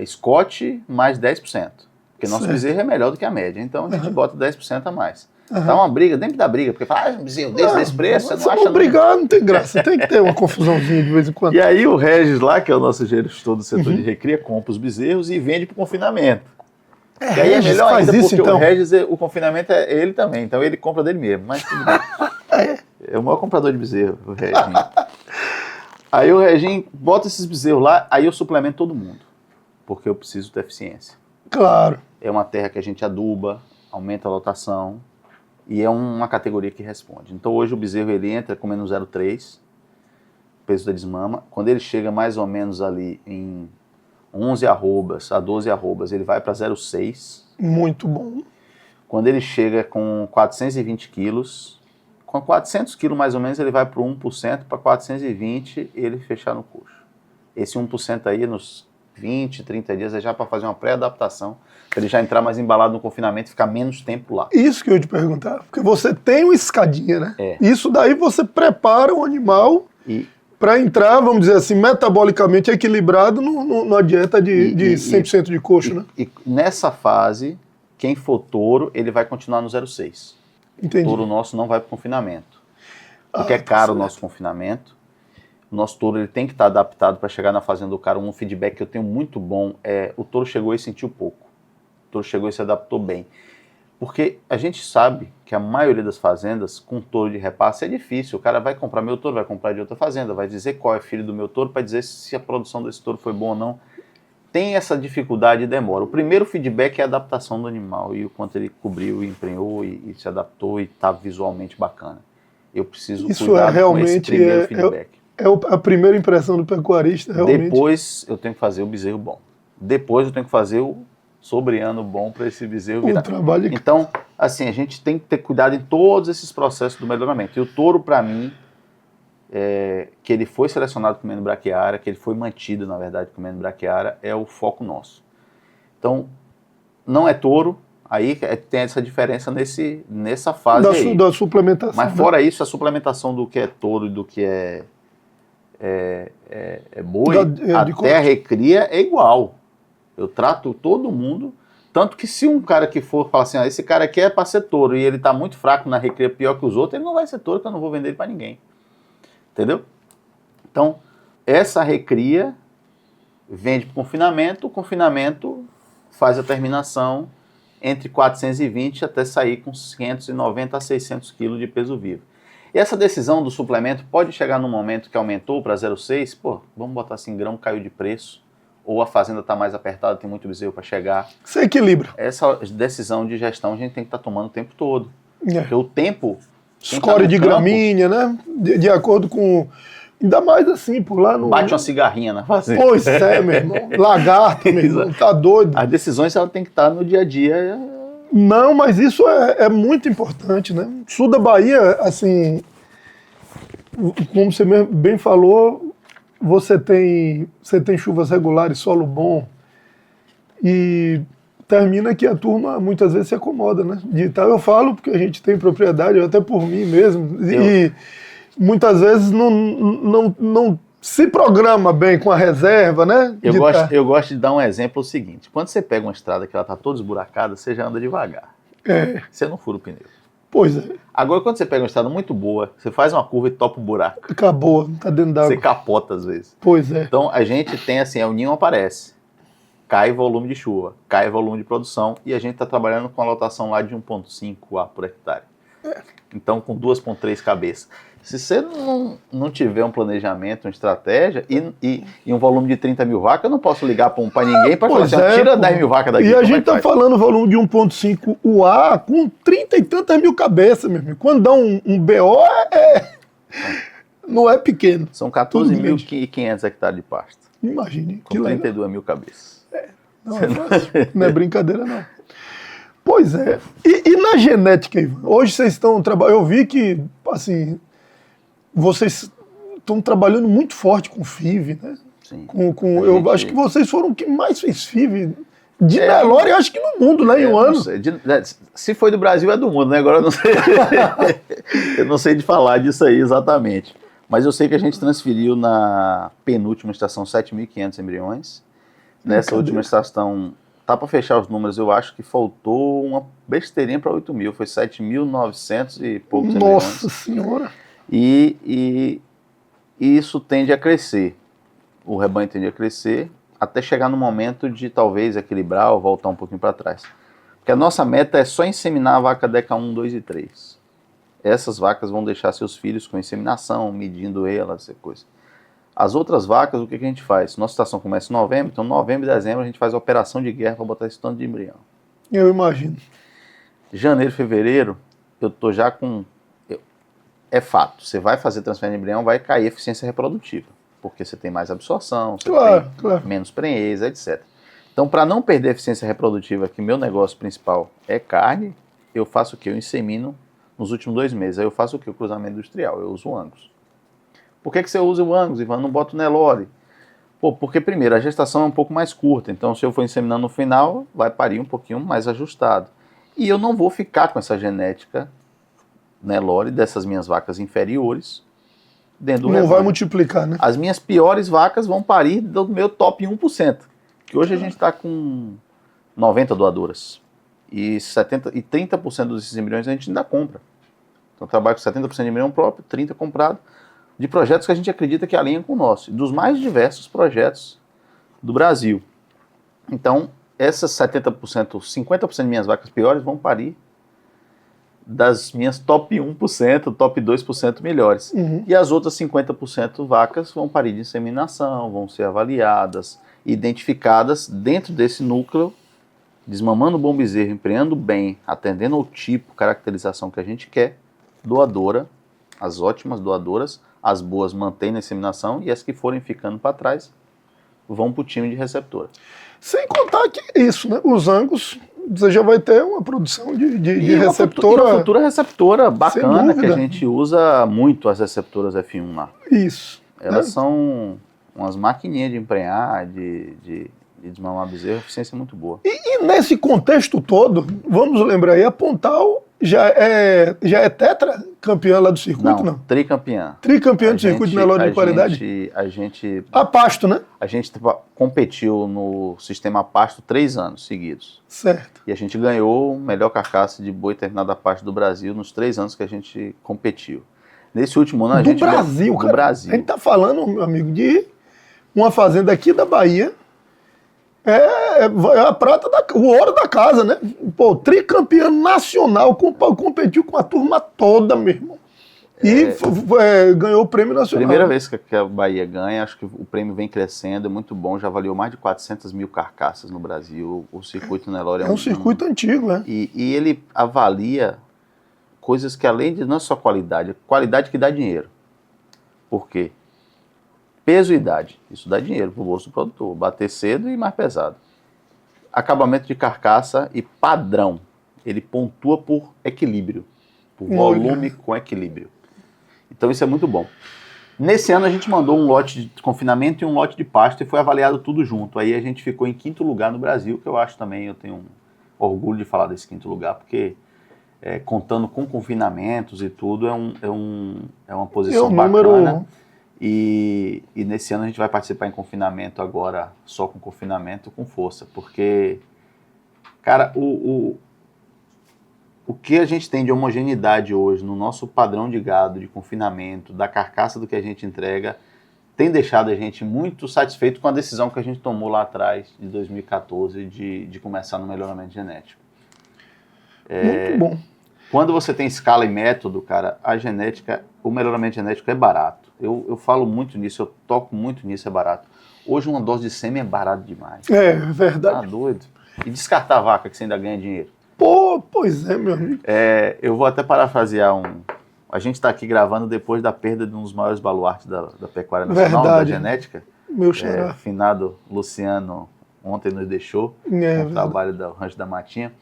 Scott mais 10%. Porque nosso bezerro é melhor do que a média. Então a gente bota 10% a mais. Tá uma briga, tem que dar briga, porque fala, bezerro desse preço, você não acha... Se não brigar, não tem graça, tem que ter uma confusãozinha de vez em quando. E aí o Regis lá, que é o nosso gestor do setor de recria, compra os bezerros e vende para o confinamento. E aí é melhor ainda, porque então. O Regis, o confinamento é ele também, então ele compra dele mesmo, mas tudo bem. É o maior comprador de bezerro, o Reginho. Aí o Reginho bota esses bezerros lá, aí eu suplemento todo mundo, porque eu preciso ter eficiência. Claro. É uma terra que a gente aduba, aumenta a lotação, e é uma categoria que responde. Então hoje o bezerro ele entra comendo 0,3, peso da desmama. Quando ele chega mais ou menos ali em 11 arrobas a 12 arrobas, ele vai para 0,6. Muito bom. Quando ele chega com 420 quilos, com 400 quilos mais ou menos, ele vai para 1%, para 420 ele fechar no coxo. Esse 1% aí, nos 20, 30 dias, é já para fazer uma pré-adaptação, para ele já entrar mais embalado no confinamento e ficar menos tempo lá. Isso que eu ia te perguntar, porque você tem uma escadinha, né? É. Isso daí você prepara o animal para entrar, vamos dizer assim, metabolicamente equilibrado numa dieta de 100% de coxo, né? E nessa fase, quem for touro, ele vai continuar no 0,6. Entendi. O touro nosso não vai para o confinamento. Porque é caro o nosso confinamento. O nosso touro ele tem que estar adaptado para chegar na fazenda do cara. Um feedback que eu tenho muito bom é o touro chegou e sentiu pouco. O touro chegou e se adaptou bem. Porque a gente sabe que a maioria das fazendas com touro de repasse é difícil. O cara vai comprar meu touro, vai comprar de outra fazenda, vai dizer qual é filho do meu touro para dizer se a produção desse touro foi boa ou não. Tem essa dificuldade e demora. O primeiro feedback é a adaptação do animal e o quanto ele cobriu, emprenhou e se adaptou e está visualmente bacana. Eu preciso cuidar com esse primeiro feedback. É a primeira impressão do pecuarista, realmente. Depois eu tenho que fazer o bezerro bom. Depois eu tenho que fazer o sobreano bom para esse bezerro virar. Então, assim, a gente tem que ter cuidado em todos esses processos do melhoramento. E o touro, para mim, que ele foi selecionado comendo braquiária, que ele foi mantido, na verdade, comendo braquiária, é o foco nosso. Então, não é touro, aí tem essa diferença nessa fase da suplementação. Mas fora isso, a suplementação do que é touro e do que é boi, até a recria é igual. Eu trato todo mundo, tanto que se um cara que for falar assim, esse cara aqui é para ser touro e ele tá muito fraco na recria, pior que os outros, ele não vai ser touro, que eu não vou vender ele para ninguém. Entendeu? Então, essa recria vende para o confinamento faz a terminação entre 420 até sair com 590 a 600 quilos de peso vivo. E essa decisão do suplemento pode chegar num momento que aumentou para 0,6, vamos botar assim, grão caiu de preço, ou a fazenda está mais apertada, tem muito bezerro para chegar. Você equilibra. Essa decisão de gestão a gente tem que estar tomando o tempo todo. Porque o tempo... Score de gramínea, né? De acordo com... Ainda mais assim, por lá no... Bate uma cigarrinha na fazenda. Pois é, meu irmão. Lagarto, meu irmão. Tá doido. As decisões ela tem que estar no dia a dia. Não, mas isso é muito importante, né? Sul da Bahia, assim... Como você bem falou, você tem chuvas regulares, solo bom. E termina que a turma muitas vezes se acomoda, né? Eu falo porque a gente tem propriedade, até por mim mesmo. E muitas vezes não se programa bem com a reserva, né? Eu gosto de dar um exemplo seguinte. Quando você pega uma estrada que ela está toda esburacada, você já anda devagar. Você não fura o pneu. Pois é. Agora, quando você pega uma estrada muito boa, você faz uma curva e topa o buraco. Acabou, tá dentro d'água. Você capota às vezes. Pois é. Então, a gente tem assim, o ninho aparece. Cai volume de chuva, cai volume de produção e a gente está trabalhando com a lotação lá de 1,5 A por hectare. Então, com 2,3 cabeças. Se você não tiver um planejamento, uma estratégia e um volume de 30 mil vacas, eu não posso ligar para ninguém para falar assim, tira 10 mil vacas daqui. E a gente está falando volume de 1,5 UA com 30 e tantas mil cabeças, meu amigo. Quando dá um BO, não é pequeno. São 14.500 hectares de pasto. Imagine. Com 32 mil cabeças. Não é fácil. Não é brincadeira, não. Pois é. E na genética, Ivan? Hoje vocês estão trabalhando... Eu vi que, assim... Vocês estão trabalhando muito forte com FIV, né? Sim. Eu acho que vocês foram o que mais fez FIV de Nelore, acho que no mundo, né? Em um ano. Se foi do Brasil, é do mundo, né? Agora eu não sei. Eu não sei de falar disso aí exatamente. Mas eu sei que a gente transferiu na penúltima estação 7.500 embriões. Nessa última estação, tá para fechar os números, eu acho que faltou uma besteirinha para 8.000. Foi 7.900 e poucos embriões. Nossa Senhora! E isso tende a crescer. O rebanho tende a crescer até chegar no momento de talvez equilibrar ou voltar um pouquinho para trás. Porque a nossa meta é só inseminar a vaca DECA 1, 2 e 3. Essas vacas vão deixar seus filhos com inseminação, medindo elas, essa coisa. As outras vacas, o que a gente faz? Nossa estação começa em novembro, então novembro e dezembro a gente faz a operação de guerra para botar esse tanto de embrião. Eu imagino. Janeiro, fevereiro, eu tô já com... É fato, você vai fazer transferência de embrião, vai cair a eficiência reprodutiva, porque você tem mais absorção, você tem menos prenhez, etc. Então, para não perder a eficiência reprodutiva, que meu negócio principal é carne, eu faço o quê? Eu insemino nos últimos 2 meses. Aí eu faço o quê? O cruzamento industrial, eu uso o Angus. Por que você usa o Angus, Ivan? Não bota o Nelore? Pô, porque primeiro, a gestação é um pouco mais curta, então se eu for inseminando no final, vai parir um pouquinho mais ajustado. E eu não vou ficar com essa genética Nelore dessas minhas vacas inferiores dentro do Não rebanho. vai multiplicar, né? As minhas piores vacas vão parir do meu top 1%, que hoje a gente está com 90 doadoras. E 30% desses embriões a gente ainda compra. Então eu trabalho com 70% de embrião próprio, 30% comprado, de projetos que a gente acredita que alinham com o nosso, dos mais diversos projetos do Brasil. Então, essas 70%, 50% de minhas vacas piores vão parir das minhas top 1%, top 2% melhores. E as outras 50% vacas vão parir de inseminação, vão ser avaliadas, identificadas dentro desse núcleo, desmamando bom bezerro, empreendo bem, atendendo ao tipo, caracterização que a gente quer, doadora, as ótimas doadoras, as boas mantêm na inseminação e as que forem ficando para trás vão para o time de receptora. Sem contar que isso, né? Os Angus, você já vai ter uma produção de receptora. Uma futura receptora bacana, sem que a dúvida. gente usa muito as receptoras F1 lá. Isso. Elas né? são umas maquininhas de emprenhar, de desmamar bezerro, eficiência muito boa. E nesse contexto todo, vamos lembrar aí, a Pontal já é tetra campeã lá do circuito, não? Tricampeã. Tricampeã do circuito de Nelore de qualidade? A gente A pasto, né? competiu no sistema pasto 3 anos seguidos. Certo. E a gente ganhou o melhor carcaça de boi terminado a pasto do Brasil nos 3 anos que a gente competiu. Nesse último ano a gente... Do Brasil, cara. Brasil. A gente tá falando, meu amigo, de uma fazenda aqui da Bahia. É a prata, o ouro da casa, né? Pô, tricampeão nacional, competiu com a turma toda, meu irmão. E ganhou o prêmio nacional. Primeira vez que a Bahia ganha, acho que o prêmio vem crescendo, é muito bom, já avaliou mais de 400 mil carcaças no Brasil. O circuito Nelore é um circuito antigo, né? E ele avalia coisas que além de não só qualidade que dá dinheiro. Por quê? Peso e idade, isso dá dinheiro para o bolso do produtor, bater cedo e mais pesado. Acabamento de carcaça e padrão, ele pontua por equilíbrio, por volume com equilíbrio. Então isso é muito bom. Nesse ano a gente mandou um lote de confinamento e um lote de pasto e foi avaliado tudo junto. Aí a gente ficou em 5º lugar no Brasil, que eu acho também, eu tenho um orgulho de falar desse 5º lugar, porque contando com confinamentos e tudo, é uma posição bacana. E nesse ano a gente vai participar em confinamento agora, só com confinamento, com força, porque, cara, o que a gente tem de homogeneidade hoje no nosso padrão de gado, de confinamento, da carcaça do que a gente entrega, tem deixado a gente muito satisfeito com a decisão que a gente tomou lá atrás, de 2014, de começar no melhoramento genético. Muito bom. Quando você tem escala e método, cara, o melhoramento genético é barato. Eu falo muito nisso, eu toco muito nisso, é barato. Hoje uma dose de sêmen é barato demais. É verdade. Tá doido. E descartar a vaca que você ainda ganha dinheiro. Pô, pois é, meu amigo. Eu vou até parafrasear A gente está aqui gravando depois da perda de um dos maiores baluartes da pecuária nacional, da genética. Meu xará. Finado Luciano ontem nos deixou, com o trabalho do Rancho da Matinha.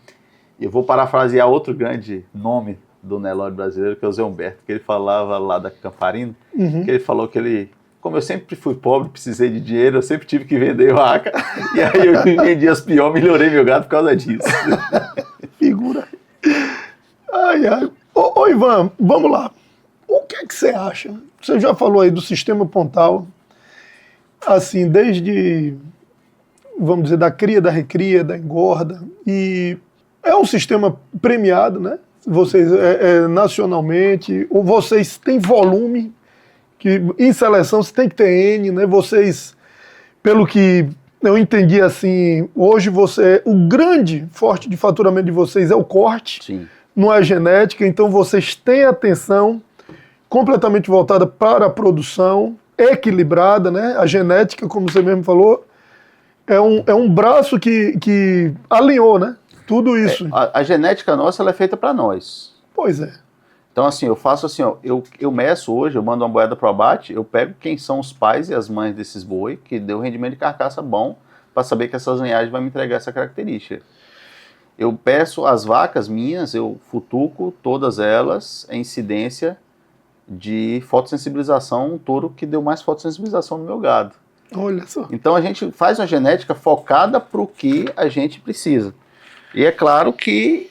E eu vou parafrasear outro grande nome do Nelore brasileiro, que é o Zé Humberto, que ele falava lá da Camparino, que ele falou que como eu sempre fui pobre, precisei de dinheiro, eu sempre tive que vender vaca, e aí eu vendi as piores, melhorei meu gado por causa disso. Figura. Ai, ai. Ô Ivan, vamos lá. O que é que você acha? Você já falou aí do sistema Pontal, assim, desde, vamos dizer, da cria, da recria, da engorda, e é um sistema premiado, né? Vocês, nacionalmente, ou vocês têm volume, que em seleção você tem que ter N, né? Vocês, pelo que eu entendi assim, hoje o grande forte de faturamento de vocês é o corte, Sim. Não é genética, então vocês têm atenção completamente voltada para a produção, equilibrada, né? A genética, como você mesmo falou, é um braço que alinhou, né? Tudo isso. A genética nossa ela é feita para nós. Pois é. Então, assim, eu faço assim, ó, eu meço hoje, eu mando uma boiada para o abate, eu pego quem são os pais e as mães desses boi, que deu rendimento de carcaça bom, para saber que essas linhagens vão me entregar essa característica. Eu peço as vacas minhas, eu futuco todas elas em incidência de fotossensibilização, um touro que deu mais fotossensibilização no meu gado. Olha só. Então a gente faz uma genética focada para o que a gente precisa. E é claro que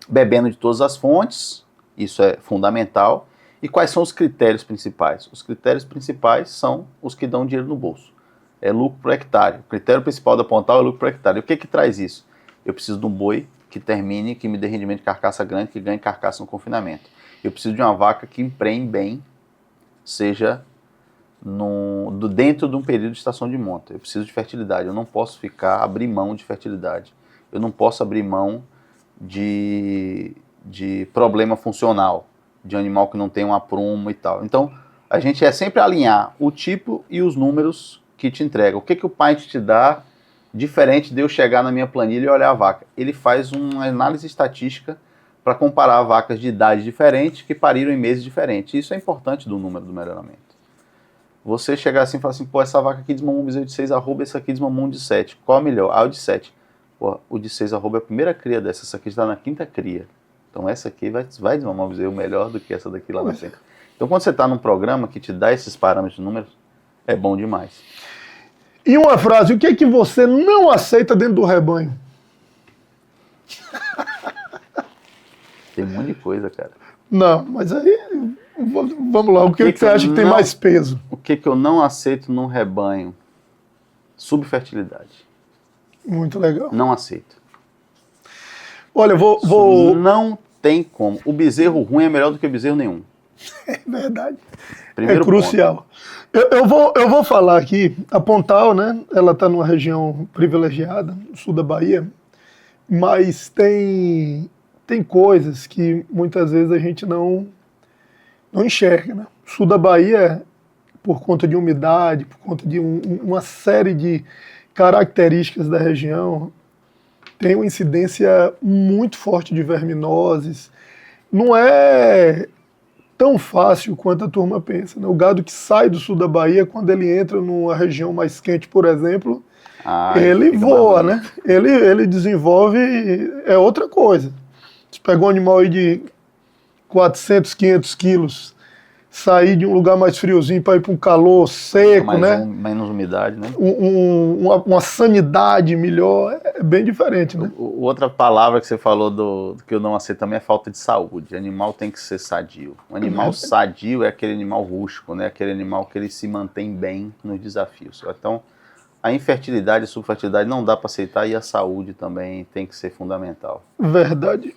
bebendo de todas as fontes, isso é fundamental. E quais são os critérios principais? Os critérios principais são os que dão dinheiro no bolso. É lucro por hectare. O critério principal da Pontal é lucro por hectare. E o que traz isso? Eu preciso de um boi que termine, que me dê rendimento de carcaça grande, que ganhe carcaça no confinamento. Eu preciso de uma vaca que emprenhe bem, seja dentro de um período de estação de monta. Eu preciso de fertilidade. Eu não posso abrir mão de fertilidade. Eu não posso abrir mão de problema funcional, de um animal que não tem um aprumo e tal. Então, a gente sempre alinhar o tipo e os números que te entrega. O que o pai te dá diferente de eu chegar na minha planilha e olhar a vaca? Ele faz uma análise estatística para comparar vacas de idade diferente que pariram em meses diferentes. Isso é importante do número do melhoramento. Você chegar assim e falar assim, pô, essa vaca aqui desmamou um bezerro de 6 arroba, essa aqui desmamou um de 7. Qual é melhor? Ah, o de 7. Pô, o de 6 arroba é a primeira cria dessa, essa aqui está na 5ª cria. Então essa aqui vai desmamar um bezerro melhor do que essa daqui lá na frente. Então quando você está num programa que te dá esses parâmetros de números, é bom demais. E uma frase, o que é que você não aceita dentro do rebanho? Tem um monte de coisa, cara. Não, mas aí, vamos lá, o que você acha que tem mais peso? O que eu não aceito num rebanho? Subfertilidade. Muito legal. Não aceito. Olha, vou... Não tem como. O bezerro ruim é melhor do que o bezerro nenhum. É verdade. Primeiro é crucial. Eu vou falar aqui, a Pontal, né? Ela está numa região privilegiada, no sul da Bahia, mas tem coisas que muitas vezes a gente não enxerga, né? O sul da Bahia, por conta de umidade, por conta de uma série de características da região, tem uma incidência muito forte de verminoses. Não é tão fácil quanto a turma pensa, né? O gado que sai do sul da Bahia, quando ele entra numa região mais quente, por exemplo, ele voa, né? Ele desenvolve, é outra coisa. Você pega um animal aí de 400, 500 quilos, sair de um lugar mais friozinho para ir para um calor seco, né? Menos umidade, né? Uma sanidade melhor, é bem diferente, né? Outra palavra que você falou do que eu não aceito também é falta de saúde. O animal tem que ser sadio. O animal sadio é aquele animal rústico, né? Aquele animal que ele se mantém bem nos desafios. Então, a infertilidade e a subfertilidade não dá para aceitar e a saúde também tem que ser fundamental. Verdade.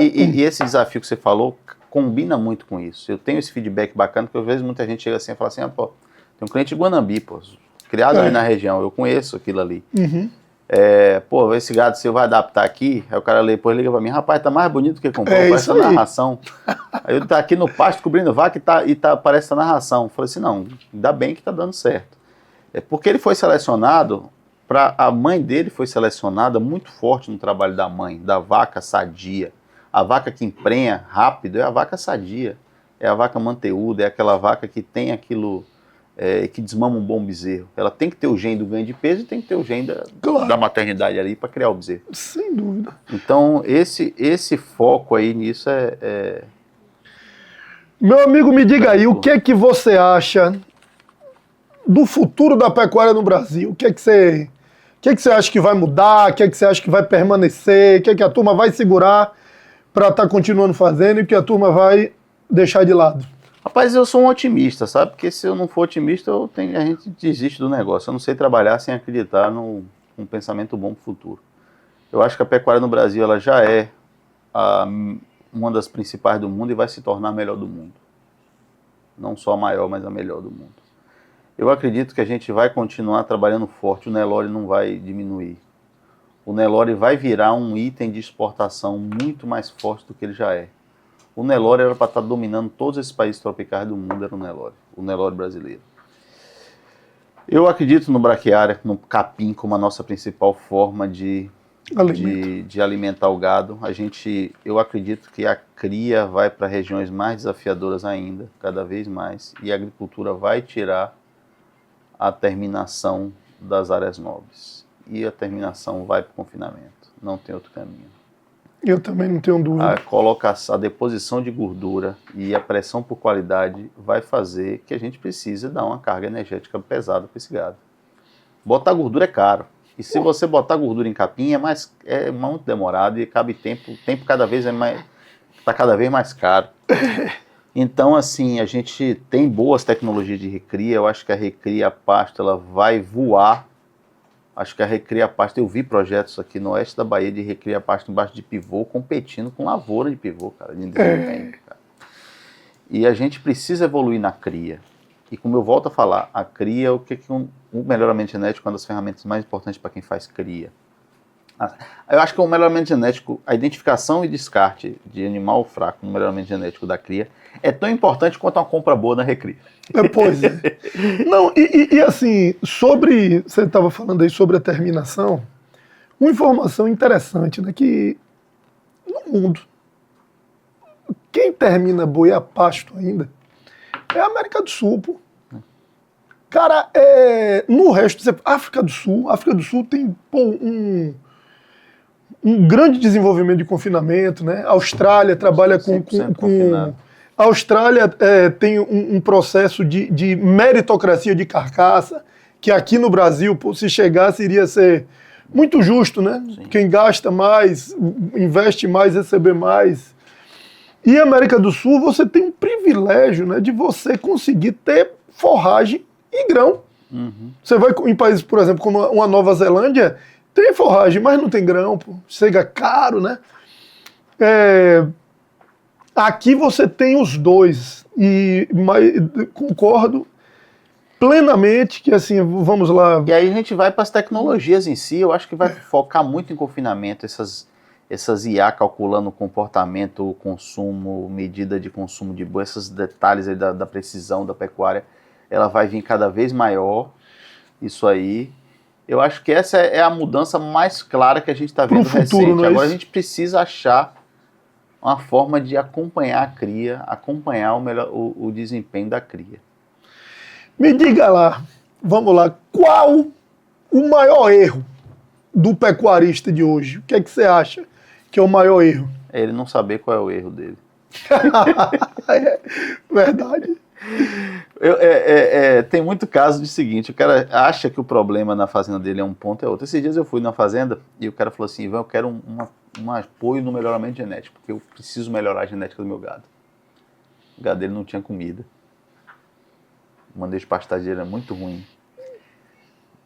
E esse desafio que você falou combina muito com isso. Eu tenho esse feedback bacana, porque às vezes muita gente chega assim e fala assim, pô, tem um cliente de Guanambi, pô, criado ali na região, eu conheço aquilo ali. Uhum. Pô, esse gado seu vai adaptar aqui? Aí o cara depois liga pra mim, rapaz, tá mais bonito do que comprou, parece a narração. Aí eu tá aqui no pasto cobrindo vaca parece a narração. Eu falei assim, não, ainda bem que tá dando certo. É porque ele foi selecionado, a mãe dele foi selecionada muito forte no trabalho da mãe, da vaca sadia. A vaca que emprenha rápido é a vaca sadia, é a vaca manteúda, é aquela vaca que tem aquilo, que desmama um bom bezerro. Ela tem que ter o gene do ganho de peso e tem que ter o gene da maternidade ali para criar o bezerro. Sem dúvida. Então, esse foco aí nisso Meu amigo, me diga aí, o que é que você acha do futuro da pecuária no Brasil? O que é que você acha que vai mudar? O que é que você acha que vai permanecer? O que é que a turma vai segurar para estar continuando fazendo e o que a turma vai deixar de lado? Rapaz, eu sou um otimista, sabe? Porque se eu não for otimista, a gente desiste do negócio. Eu não sei trabalhar sem acreditar num pensamento bom para o futuro. Eu acho que a pecuária no Brasil ela já é uma das principais do mundo e vai se tornar a melhor do mundo. Não só a maior, mas a melhor do mundo. Eu acredito que a gente vai continuar trabalhando forte, o Nelore não vai diminuir. O Nelore vai virar um item de exportação muito mais forte do que ele já é. O Nelore era para estar dominando todos esses países tropicais do mundo, era o Nelore brasileiro. Eu acredito no braquiária, no capim, como a nossa principal forma de alimentar o gado. Eu acredito que a cria vai para regiões mais desafiadoras ainda, cada vez mais, e a agricultura vai tirar a terminação das áreas nobres. E a terminação vai para o confinamento. Não tem outro caminho. Eu também não tenho dúvida. A deposição de gordura e a pressão por qualidade vai fazer que a gente precise dar uma carga energética pesada para esse gado. Botar gordura é caro. E se você botar gordura em capim é muito demorado e cabe tempo cada vez está cada vez mais caro. Então, assim, a gente tem boas tecnologias de recria. Eu acho que a recria pasto ela vai voar. Acho que a recria pasto, eu vi projetos aqui no oeste da Bahia de recria pasto embaixo de pivô, competindo com lavoura de pivô, cara, de desempenho, cara. E a gente precisa evoluir na cria. E como eu volto a falar, a cria, o melhoramento genético é uma das ferramentas mais importantes para quem faz cria. Eu acho que o melhoramento genético, a identificação e descarte de animal fraco no melhoramento genético da cria é tão importante quanto uma compra boa na recria. Pois é. Não, e assim, você estava falando aí sobre a terminação, uma informação interessante, né, que no mundo, quem termina boi a pasto ainda é a América do Sul, pô. Cara, no resto, África do Sul tem um grande desenvolvimento de confinamento, né? A Austrália trabalha com a Austrália tem um processo de meritocracia de carcaça, que aqui no Brasil, se chegasse, iria ser muito justo, né? Sim. Quem gasta mais, investe mais, receber mais. E a América do Sul, você tem um privilégio, né, de você conseguir ter forragem e grão. Uhum. Você vai em países, por exemplo, como uma Nova Zelândia, tem forragem, mas não tem grão, pô. Chega caro, né? Aqui você tem os dois, mas concordo plenamente que, assim, vamos lá... E aí a gente vai para as tecnologias em si, eu acho que vai focar muito em confinamento, essas IA calculando o comportamento, o consumo, medida de consumo de boi, esses detalhes aí da precisão da pecuária, ela vai vir cada vez maior, isso aí. Eu acho que essa é a mudança mais clara que a gente está vendo recente. Agora a gente precisa achar uma forma de acompanhar a cria, acompanhar o desempenho da cria. Me diga lá, vamos lá, qual o maior erro do pecuarista de hoje? O que é que você acha que é o maior erro? É ele não saber qual é o erro dele. Verdade. Tem muito caso de seguinte, o cara acha que o problema na fazenda dele é um ponto, é outro. Esses dias eu fui na fazenda e o cara falou assim, eu quero um apoio no melhoramento genético, porque eu preciso melhorar a genética do meu gado. O gado dele não tinha comida. O manejo de pastagem era muito ruim.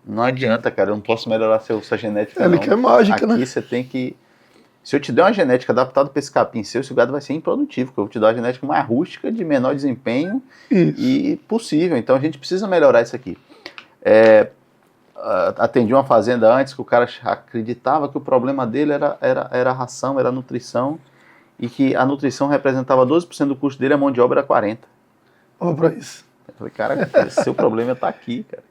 Não adianta, cara, eu não posso melhorar sua genética, Ele quer mágica, aqui, né? Aqui você tem que... Se eu te der uma genética adaptada para esse capim seu gado vai ser improdutivo, porque eu vou te dar uma genética mais rústica, de menor desempenho e possível. Então a gente precisa melhorar isso aqui. Atendi uma fazenda antes que o cara acreditava que o problema dele era a ração, era a nutrição, e que a nutrição representava 12% do custo dele, a mão de obra era 40%. Vamos para isso. Eu falei, cara, seu problema está aqui, cara.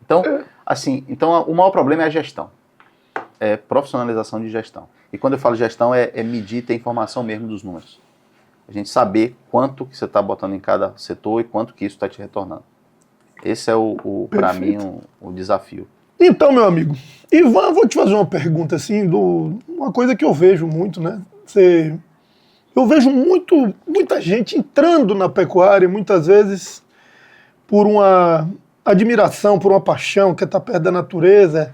Então, o maior problema é a gestão. É profissionalização de gestão. E quando eu falo gestão, é medir, ter informação mesmo dos números. A gente saber quanto que você está botando em cada setor e quanto que isso está te retornando. Esse é, para mim, o desafio. Então, meu amigo, Ivan, vou te fazer uma pergunta, assim, uma coisa que eu vejo muito, né? Eu vejo muita gente entrando na pecuária, muitas vezes, por uma admiração, por uma paixão, quer estar perto da natureza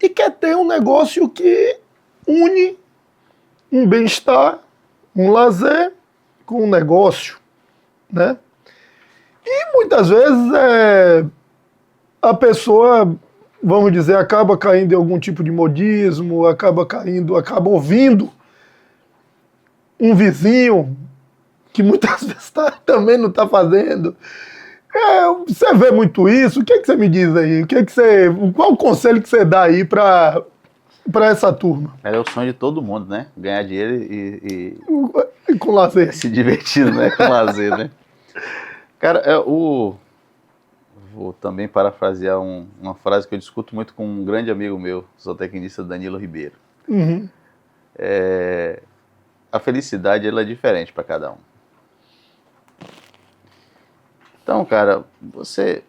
e quer ter um negócio que une um bem-estar, um lazer com um negócio, né? E muitas vezes a pessoa, vamos dizer, acaba caindo em algum tipo de modismo, acaba ouvindo um vizinho que muitas vezes também não está fazendo. Você vê muito isso? O que é que você me diz aí? Qual o conselho que você dá aí para essa turma? É o sonho de todo mundo, né? Ganhar dinheiro e com lazer. Se divertindo, né? Com lazer, né? Cara, vou também parafrasear uma frase que eu discuto muito com um grande amigo meu, zootecnista Danilo Ribeiro. Uhum. A felicidade ela é diferente para cada um. Então, cara, você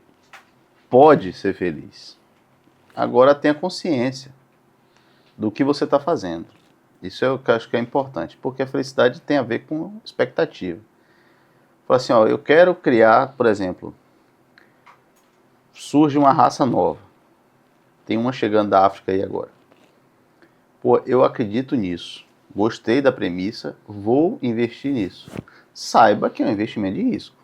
pode ser feliz. Agora tenha consciência do que você está fazendo. Isso é o que eu acho que é importante, porque a felicidade tem a ver com expectativa. Fala assim, ó, eu quero criar, por exemplo, surge uma raça nova. Tem uma chegando da África aí agora. Pô, eu acredito nisso. Gostei da premissa, vou investir nisso. Saiba que é um investimento de risco.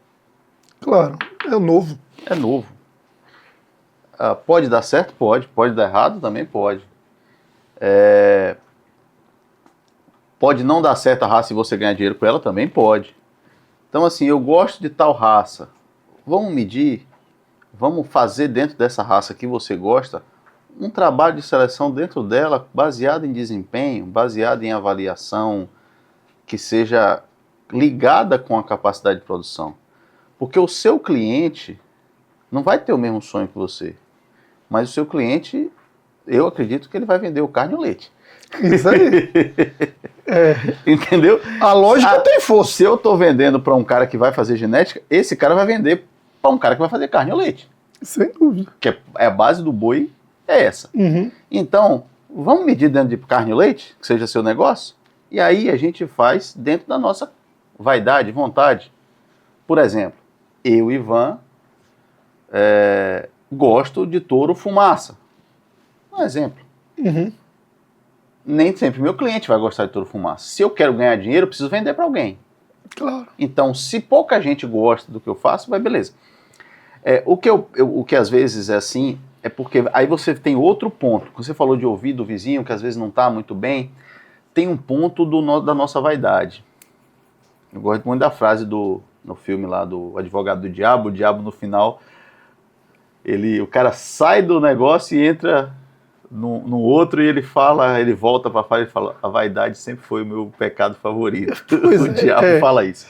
Claro, é novo. É novo. Pode dar certo? Pode. Pode dar errado? Também pode. Pode não dar certo a raça e você ganhar dinheiro com ela? Também pode. Então, assim, eu gosto de tal raça. Vamos medir, vamos fazer dentro dessa raça que você gosta um trabalho de seleção dentro dela baseado em desempenho, baseado em avaliação, que seja ligada com a capacidade de produção. Porque o seu cliente não vai ter o mesmo sonho que você, mas o seu cliente, eu acredito que ele vai vender o carne e o leite. Isso aí. Entendeu? A lógica tem força. Se eu estou vendendo para um cara que vai fazer genética, esse cara vai vender para um cara que vai fazer carne ou leite. Sem dúvida. Que é a base do boi, é essa. Uhum. Então, vamos medir dentro de carne ou leite, que seja seu negócio, e aí a gente faz dentro da nossa vaidade, vontade. Por exemplo, eu, Ivan, gosto de touro fumaça. Um exemplo. Uhum. Nem sempre meu cliente vai gostar de touro fumaça. Se eu quero ganhar dinheiro, eu preciso vender para alguém. Claro. Então, se pouca gente gosta do que eu faço, vai beleza. O que às vezes é assim, é porque aí você tem outro ponto. Quando você falou de ouvir do vizinho, que às vezes não está muito bem, tem um ponto da nossa vaidade. Eu gosto muito da frase no filme lá do Advogado do Diabo. O diabo no final, o cara sai do negócio e entra no outro, e ele volta para falar e fala: a vaidade sempre foi o meu pecado favorito. O diabo fala isso.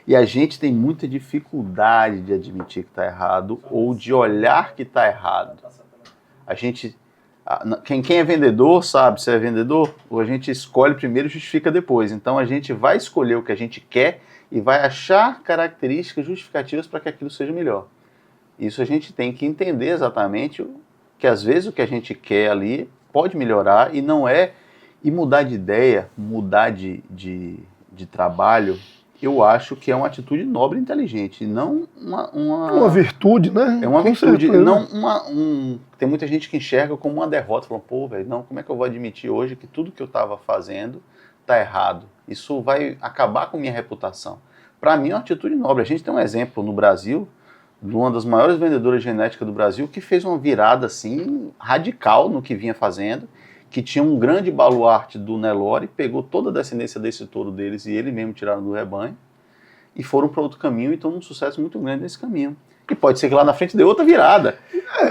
E a gente tem muita dificuldade de admitir que está errado ou de olhar que está errado. A gente, quem é vendedor sabe se é vendedor, ou a gente escolhe primeiro e justifica depois. Então a gente vai escolher o que a gente quer e vai achar características justificativas para que aquilo seja melhor. Isso a gente tem que entender exatamente que às vezes o que a gente quer ali pode melhorar e não é. E mudar de ideia, mudar de trabalho, eu acho que é uma atitude nobre e inteligente, não uma virtude, né? É uma virtude, não tem muita gente que enxerga como uma derrota, falando, pô, velho, não, como é que eu vou admitir hoje que tudo que eu estava fazendo está errado? Isso vai acabar com minha reputação. Para mim é uma atitude nobre. A gente tem um exemplo no Brasil, de uma das maiores vendedoras de genética do Brasil, que fez uma virada assim radical no que vinha fazendo, que tinha um grande baluarte do Nelore, pegou toda a descendência desse touro deles e ele mesmo tiraram do rebanho e foram para outro caminho e estão num sucesso muito grande nesse caminho. E pode ser que lá na frente dê outra virada.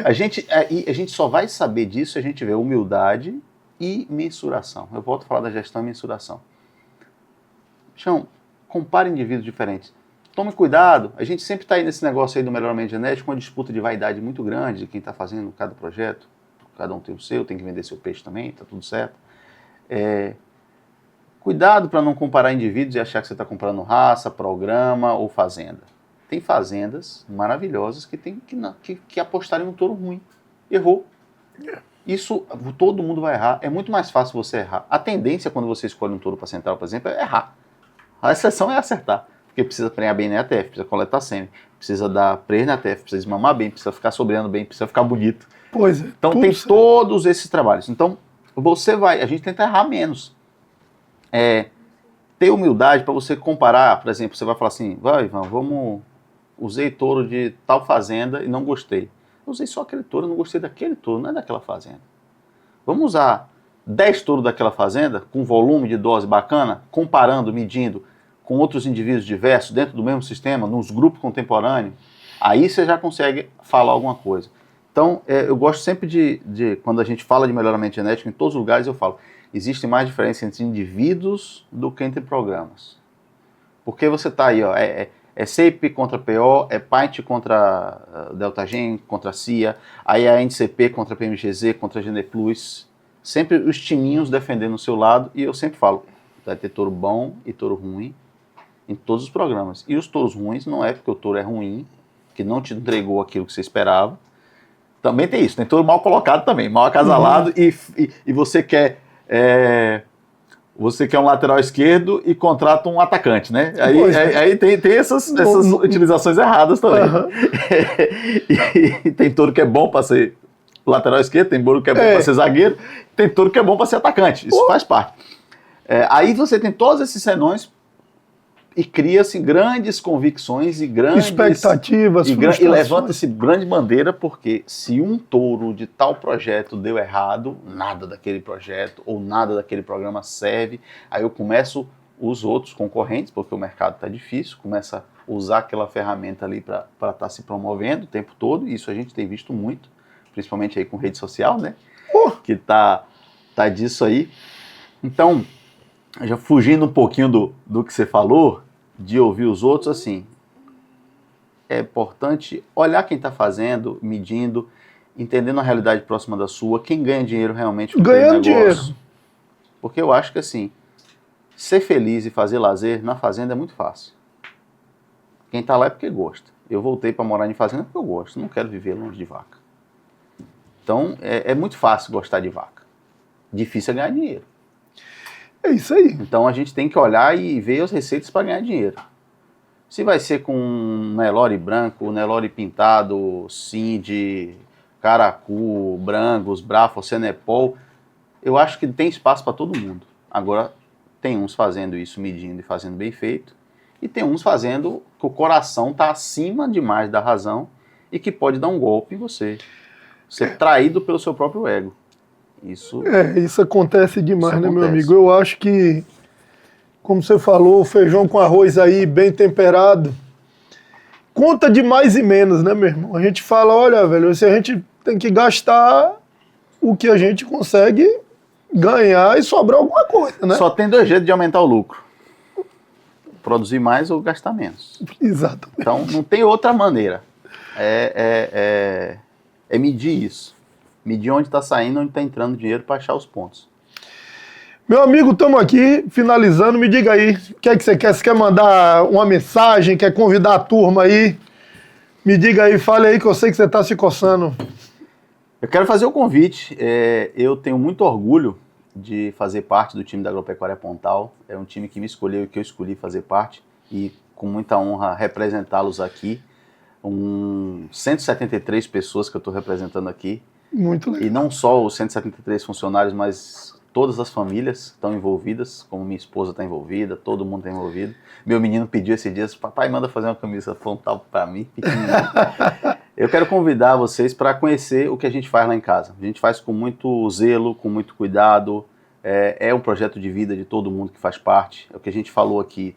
A gente só vai saber disso se a gente vê humildade e mensuração. Eu volto a falar da gestão e mensuração. Chão, compare indivíduos diferentes. Tome cuidado, a gente sempre está aí nesse negócio aí do melhoramento genético, uma disputa de vaidade muito grande de quem está fazendo cada projeto. Cada um tem o seu, tem que vender seu peixe também, tá tudo certo. Cuidado para não comparar indivíduos e achar que você está comprando raça, programa ou fazenda. Tem fazendas maravilhosas que apostarem no touro ruim. Errou. Isso, todo mundo vai errar. É muito mais fácil você errar. A tendência quando você escolhe um touro para central, por exemplo, é errar. A exceção é acertar. Porque precisa prenhar bem na ATF, precisa coletar sêmen, precisa dar pres na ATF, precisa mamar bem, precisa ficar sobreando bem, precisa ficar bonito. Pois é. Então tem todos esses trabalhos. Então a gente tenta errar menos. Ter humildade para você comparar, por exemplo, você vai falar assim, vai Ivan, usei touro de tal fazenda e não gostei. Eu usei só aquele touro, não gostei daquele touro, não é daquela fazenda. Vamos usar 10 touros daquela fazenda, com volume de dose bacana, comparando, medindo com outros indivíduos diversos, dentro do mesmo sistema, nos grupos contemporâneos, aí você já consegue falar alguma coisa. Então, eu gosto sempre de quando a gente fala de melhoramento genético, em todos os lugares eu falo, existe mais diferença entre indivíduos do que entre programas. Porque você está aí, ó, SAPE contra PO, PAINT contra DeltaGen, contra CIA, aí a NCP contra PMGZ, contra GenePlus, sempre os timinhos defendendo o seu lado, e eu sempre falo, vai ter touro bom e touro ruim em todos os programas. E os touros ruins não é porque o touro é ruim, que não te entregou aquilo que você esperava. Também tem isso, tem touro mal colocado também, mal acasalado, e você quer você quer um lateral esquerdo e contrata um atacante, né? Aí tem essas utilizações erradas também. Uhum. E tem touro que é bom para ser lateral esquerdo, tem touro que é bom para ser zagueiro, tem touro que é bom para ser atacante. Isso faz parte. Aí você tem todos esses senões e cria-se grandes convicções e grandes expectativas, e levanta-se grande bandeira, porque se um touro de tal projeto deu errado, nada daquele projeto ou nada daquele programa serve. Aí eu começo os outros concorrentes, porque o mercado está difícil, começa a usar aquela ferramenta ali para estar se promovendo o tempo todo, e isso a gente tem visto muito, principalmente aí com rede social, né? Que tá disso aí. Então, já fugindo um pouquinho do que você falou, de ouvir os outros, assim, é importante olhar quem está fazendo, medindo, entendendo a realidade próxima da sua, quem ganha dinheiro realmente com o negócio. Dinheiro. Porque eu acho que, assim, ser feliz e fazer lazer na fazenda é muito fácil. Quem está lá é porque gosta. Eu voltei para morar em fazenda porque eu gosto, não quero viver longe de vaca. Então, é muito fácil gostar de vaca. Difícil é ganhar dinheiro. É isso aí. Então a gente tem que olhar e ver as receitas para ganhar dinheiro. Se vai ser com Nelore branco, Nelore pintado, Cindy, Caracu, Brangos, Brafo, Senepol, eu acho que tem espaço para todo mundo. Agora, tem uns fazendo isso, medindo e fazendo bem feito, e tem uns fazendo que o coração está acima demais da razão e que pode dar um golpe em você. Ser traído pelo seu próprio ego. Isso acontece demais, né, meu amigo? Eu acho que, como você falou, feijão com arroz aí, bem temperado, conta de mais e menos, né, meu irmão? A gente fala, olha, velho, se a gente tem que gastar o que a gente consegue ganhar e sobrar alguma coisa, né? Só tem dois jeitos de aumentar o lucro. Produzir mais ou gastar menos. Exatamente. Então, não tem outra maneira. É medir isso. Medir onde está saindo, onde está entrando dinheiro para achar os pontos. Meu amigo, estamos aqui finalizando. Me diga aí, o que é que você quer? Você quer mandar uma mensagem? Quer convidar a turma aí? Me diga aí, fale aí que eu sei que você está se coçando. Eu quero fazer o convite. Eu tenho muito orgulho de fazer parte do time da Agropecuária Pontal. É um time que me escolheu e que eu escolhi fazer parte. E com muita honra representá-los aqui. 173 pessoas que eu estou representando aqui. Muito legal. E não só os 173 funcionários, mas todas as famílias estão envolvidas, como minha esposa está envolvida, todo mundo está envolvido. Meu menino pediu esse dia, papai, manda fazer uma camisa Pontal para mim, pequenininha. Eu quero convidar vocês para conhecer o que a gente faz lá em casa. A gente faz com muito zelo, com muito cuidado, é um projeto de vida de todo mundo que faz parte. É o que a gente falou aqui,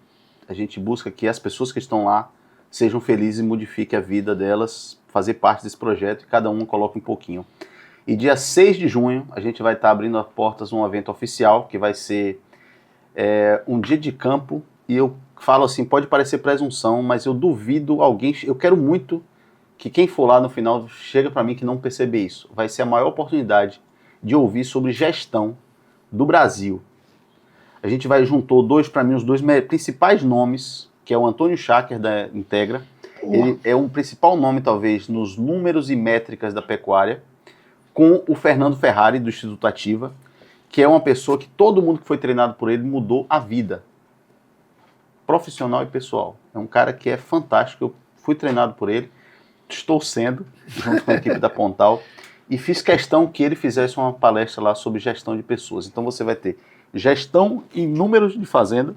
a gente busca que as pessoas que estão lá sejam felizes e modifiquem a vida delas, fazer parte desse projeto e cada um coloca um pouquinho. E dia 6 de junho a gente vai estar abrindo as portas de um evento oficial, que vai ser um dia de campo, e eu falo assim, pode parecer presunção, mas eu duvido alguém, eu quero muito que quem for lá no final chega para mim que não perceber isso. Vai ser a maior oportunidade de ouvir sobre gestão do Brasil. A gente juntou os dois principais nomes, que é o Antônio Schacker da Integra. Ele é um principal nome, talvez, nos números e métricas da pecuária, com o Fernando Ferrari, do Instituto Ativa, que é uma pessoa que todo mundo que foi treinado por ele mudou a vida, profissional e pessoal. É um cara que é fantástico, eu fui treinado por ele, estou sendo, junto com a equipe da Pontal, e fiz questão que ele fizesse uma palestra lá sobre gestão de pessoas. Então você vai ter gestão em números de fazenda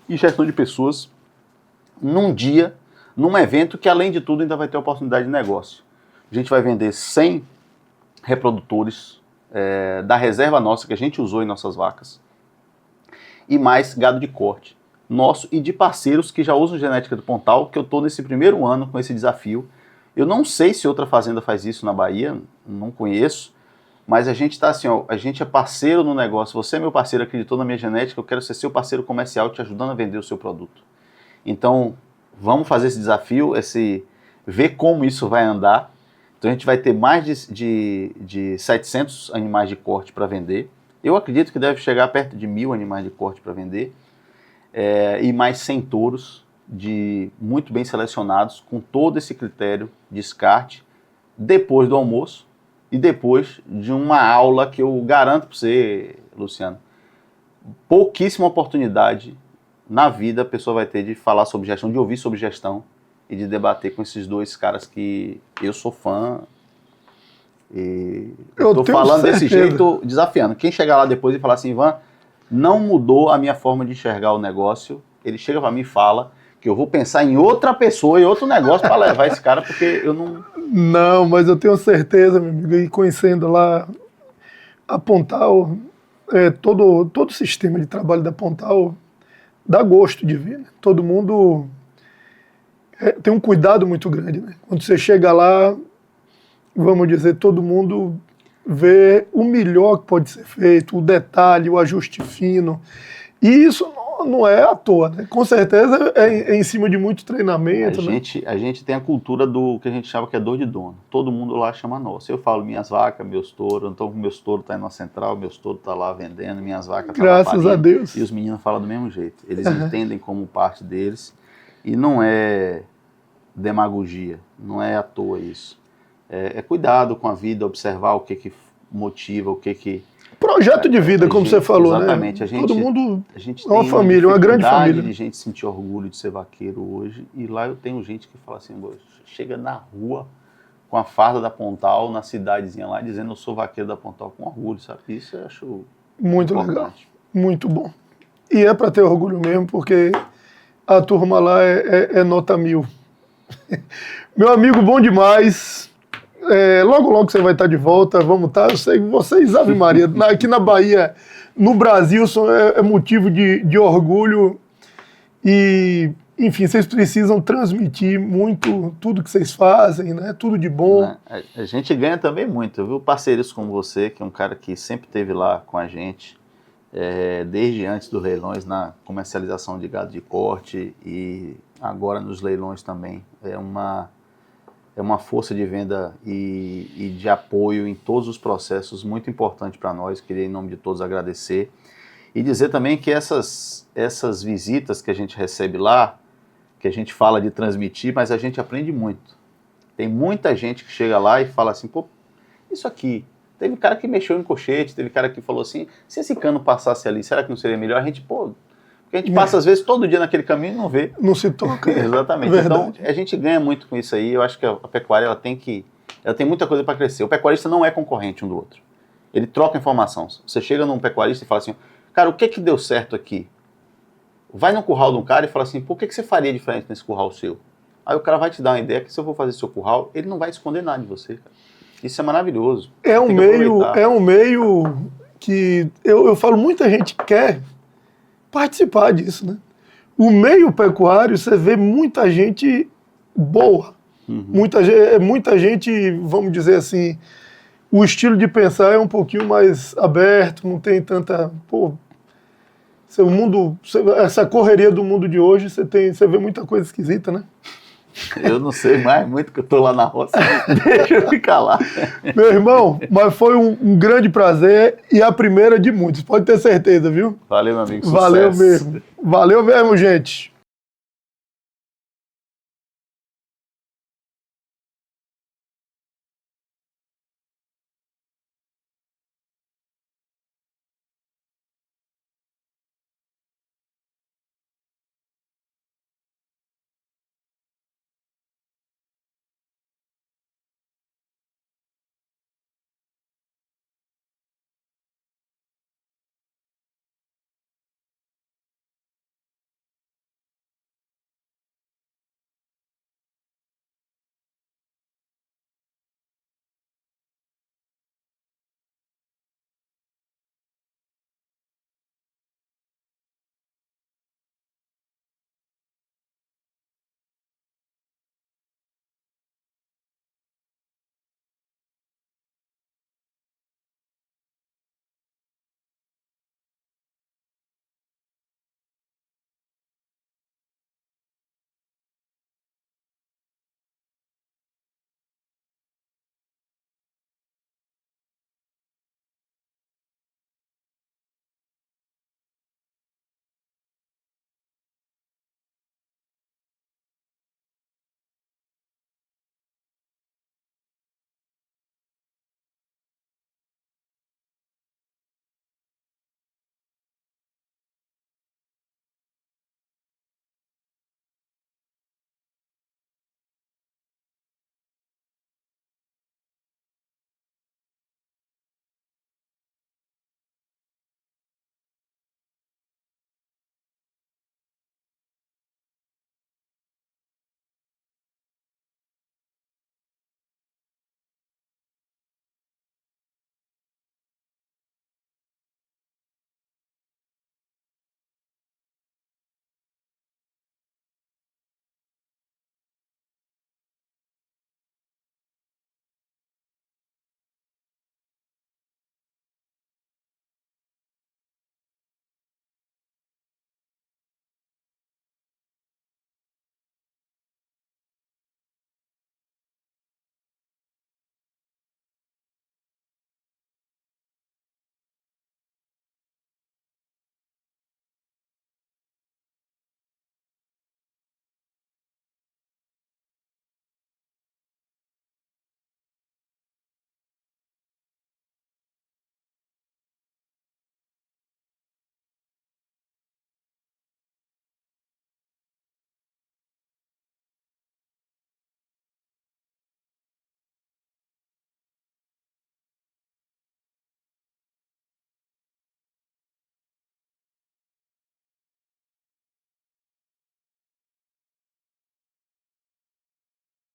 e gestão de pessoas num dia, num evento que, além de tudo, ainda vai ter oportunidade de negócio. A gente vai vender 100 reprodutores da reserva nossa, que a gente usou em nossas vacas, e mais gado de corte nosso e de parceiros que já usam genética do Pontal, que eu estou nesse primeiro ano com esse desafio. Eu não sei se outra fazenda faz isso na Bahia, não conheço, mas a gente está assim, ó, a gente é parceiro no negócio, você é meu parceiro, acreditou na minha genética, eu quero ser seu parceiro comercial, te ajudando a vender o seu produto. Então, vamos fazer esse desafio, ver como isso vai andar. Então a gente vai ter mais de 700 animais de corte para vender. Eu acredito que deve chegar perto de 1.000 animais de corte para vender. E mais 100 touros muito bem selecionados, com todo esse critério de descarte, depois do almoço e depois de uma aula que eu garanto para você, Luciano, pouquíssima oportunidade na vida a pessoa vai ter de falar sobre gestão, de ouvir sobre gestão e de debater com esses dois caras que eu sou fã. E eu tô falando desse jeito, desafiando. Quem chegar lá depois e falar assim, Ivan, não mudou a minha forma de enxergar o negócio, ele chega para mim e fala que eu vou pensar em outra pessoa e outro negócio para levar esse cara, porque eu não... Não, mas eu tenho certeza, meu amigo, e conhecendo lá a Pontal, todo o sistema de trabalho da Pontal dá gosto de ver, né? Todo mundo tem um cuidado muito grande, né? Quando você chega lá, vamos dizer, todo mundo vê o melhor que pode ser feito, o detalhe, o ajuste fino. E isso não é à toa, né? Com certeza é em cima de muito treinamento. A gente tem a cultura do que a gente chama que é dor de dono. Todo mundo lá chama nossa. Eu falo minhas vacas, meus touros, então meus touros estão tá na central, meus touros estão tá lá vendendo, minhas vacas estão lá Graças a Deus. E os meninos falam do mesmo jeito. Eles entendem como parte deles e não é demagogia, não é à toa isso. É cuidado com a vida, observar o que motiva, o que... Projeto de vida, como você falou, exatamente, né? Exatamente. Todo mundo a gente é uma tem família, uma grande família. De gente sentir orgulho de ser vaqueiro hoje. E lá eu tenho gente que fala assim, chega na rua com a farda da Pontal, na cidadezinha lá, dizendo eu sou vaqueiro da Pontal com orgulho, sabe? Isso eu acho muito importante. Legal, muito bom. E é para ter orgulho mesmo, porque a turma lá é nota 1000. Meu amigo, bom demais. Logo, logo você vai estar de volta, vamos estar. Eu sei que vocês, Ave Maria, aqui na Bahia, no Brasil, é motivo de orgulho. E, enfim, vocês precisam transmitir muito tudo que vocês fazem, né? Tudo de bom. A gente ganha também muito, viu? Parceiros como você, que é um cara que sempre esteve lá com a gente, desde antes dos leilões, na comercialização de gado de corte e agora nos leilões também. É uma força de venda e de apoio em todos os processos muito importante para nós. Queria, em nome de todos, agradecer. E dizer também que essas visitas que a gente recebe lá, que a gente fala de transmitir, mas a gente aprende muito. Tem muita gente que chega lá e fala assim, pô, isso aqui... Teve cara que mexeu em colchete, teve cara que falou assim, se esse cano passasse ali, será que não seria melhor? A gente, porque a gente passa, às vezes, todo dia naquele caminho e não vê. Não se toca. Exatamente. Verdade. Então, a gente ganha muito com isso aí. Eu acho que a pecuária ela tem muita coisa para crescer. O pecuarista não é concorrente um do outro. Ele troca informação. Você chega num pecuarista e fala assim, cara, o que deu certo aqui? Vai no curral de um cara e fala assim, por que você faria diferente nesse curral seu? Aí o cara vai te dar uma ideia que se eu for fazer seu curral, ele não vai esconder nada de você, cara. Isso é maravilhoso. É um meio que eu falo, muita gente quer participar disso, né? O meio pecuário, você vê muita gente boa, muita gente, vamos dizer assim, o estilo de pensar é um pouquinho mais aberto, não tem tanta, seu mundo, essa correria do mundo de hoje, você vê muita coisa esquisita, né? Eu não sei mais muito que eu tô lá na roça. Deixa eu ficar lá. Meu irmão, mas foi um grande prazer e a primeira de muitos, pode ter certeza, viu? Valeu, meu amigo. Sucesso. Valeu mesmo. Valeu mesmo, gente.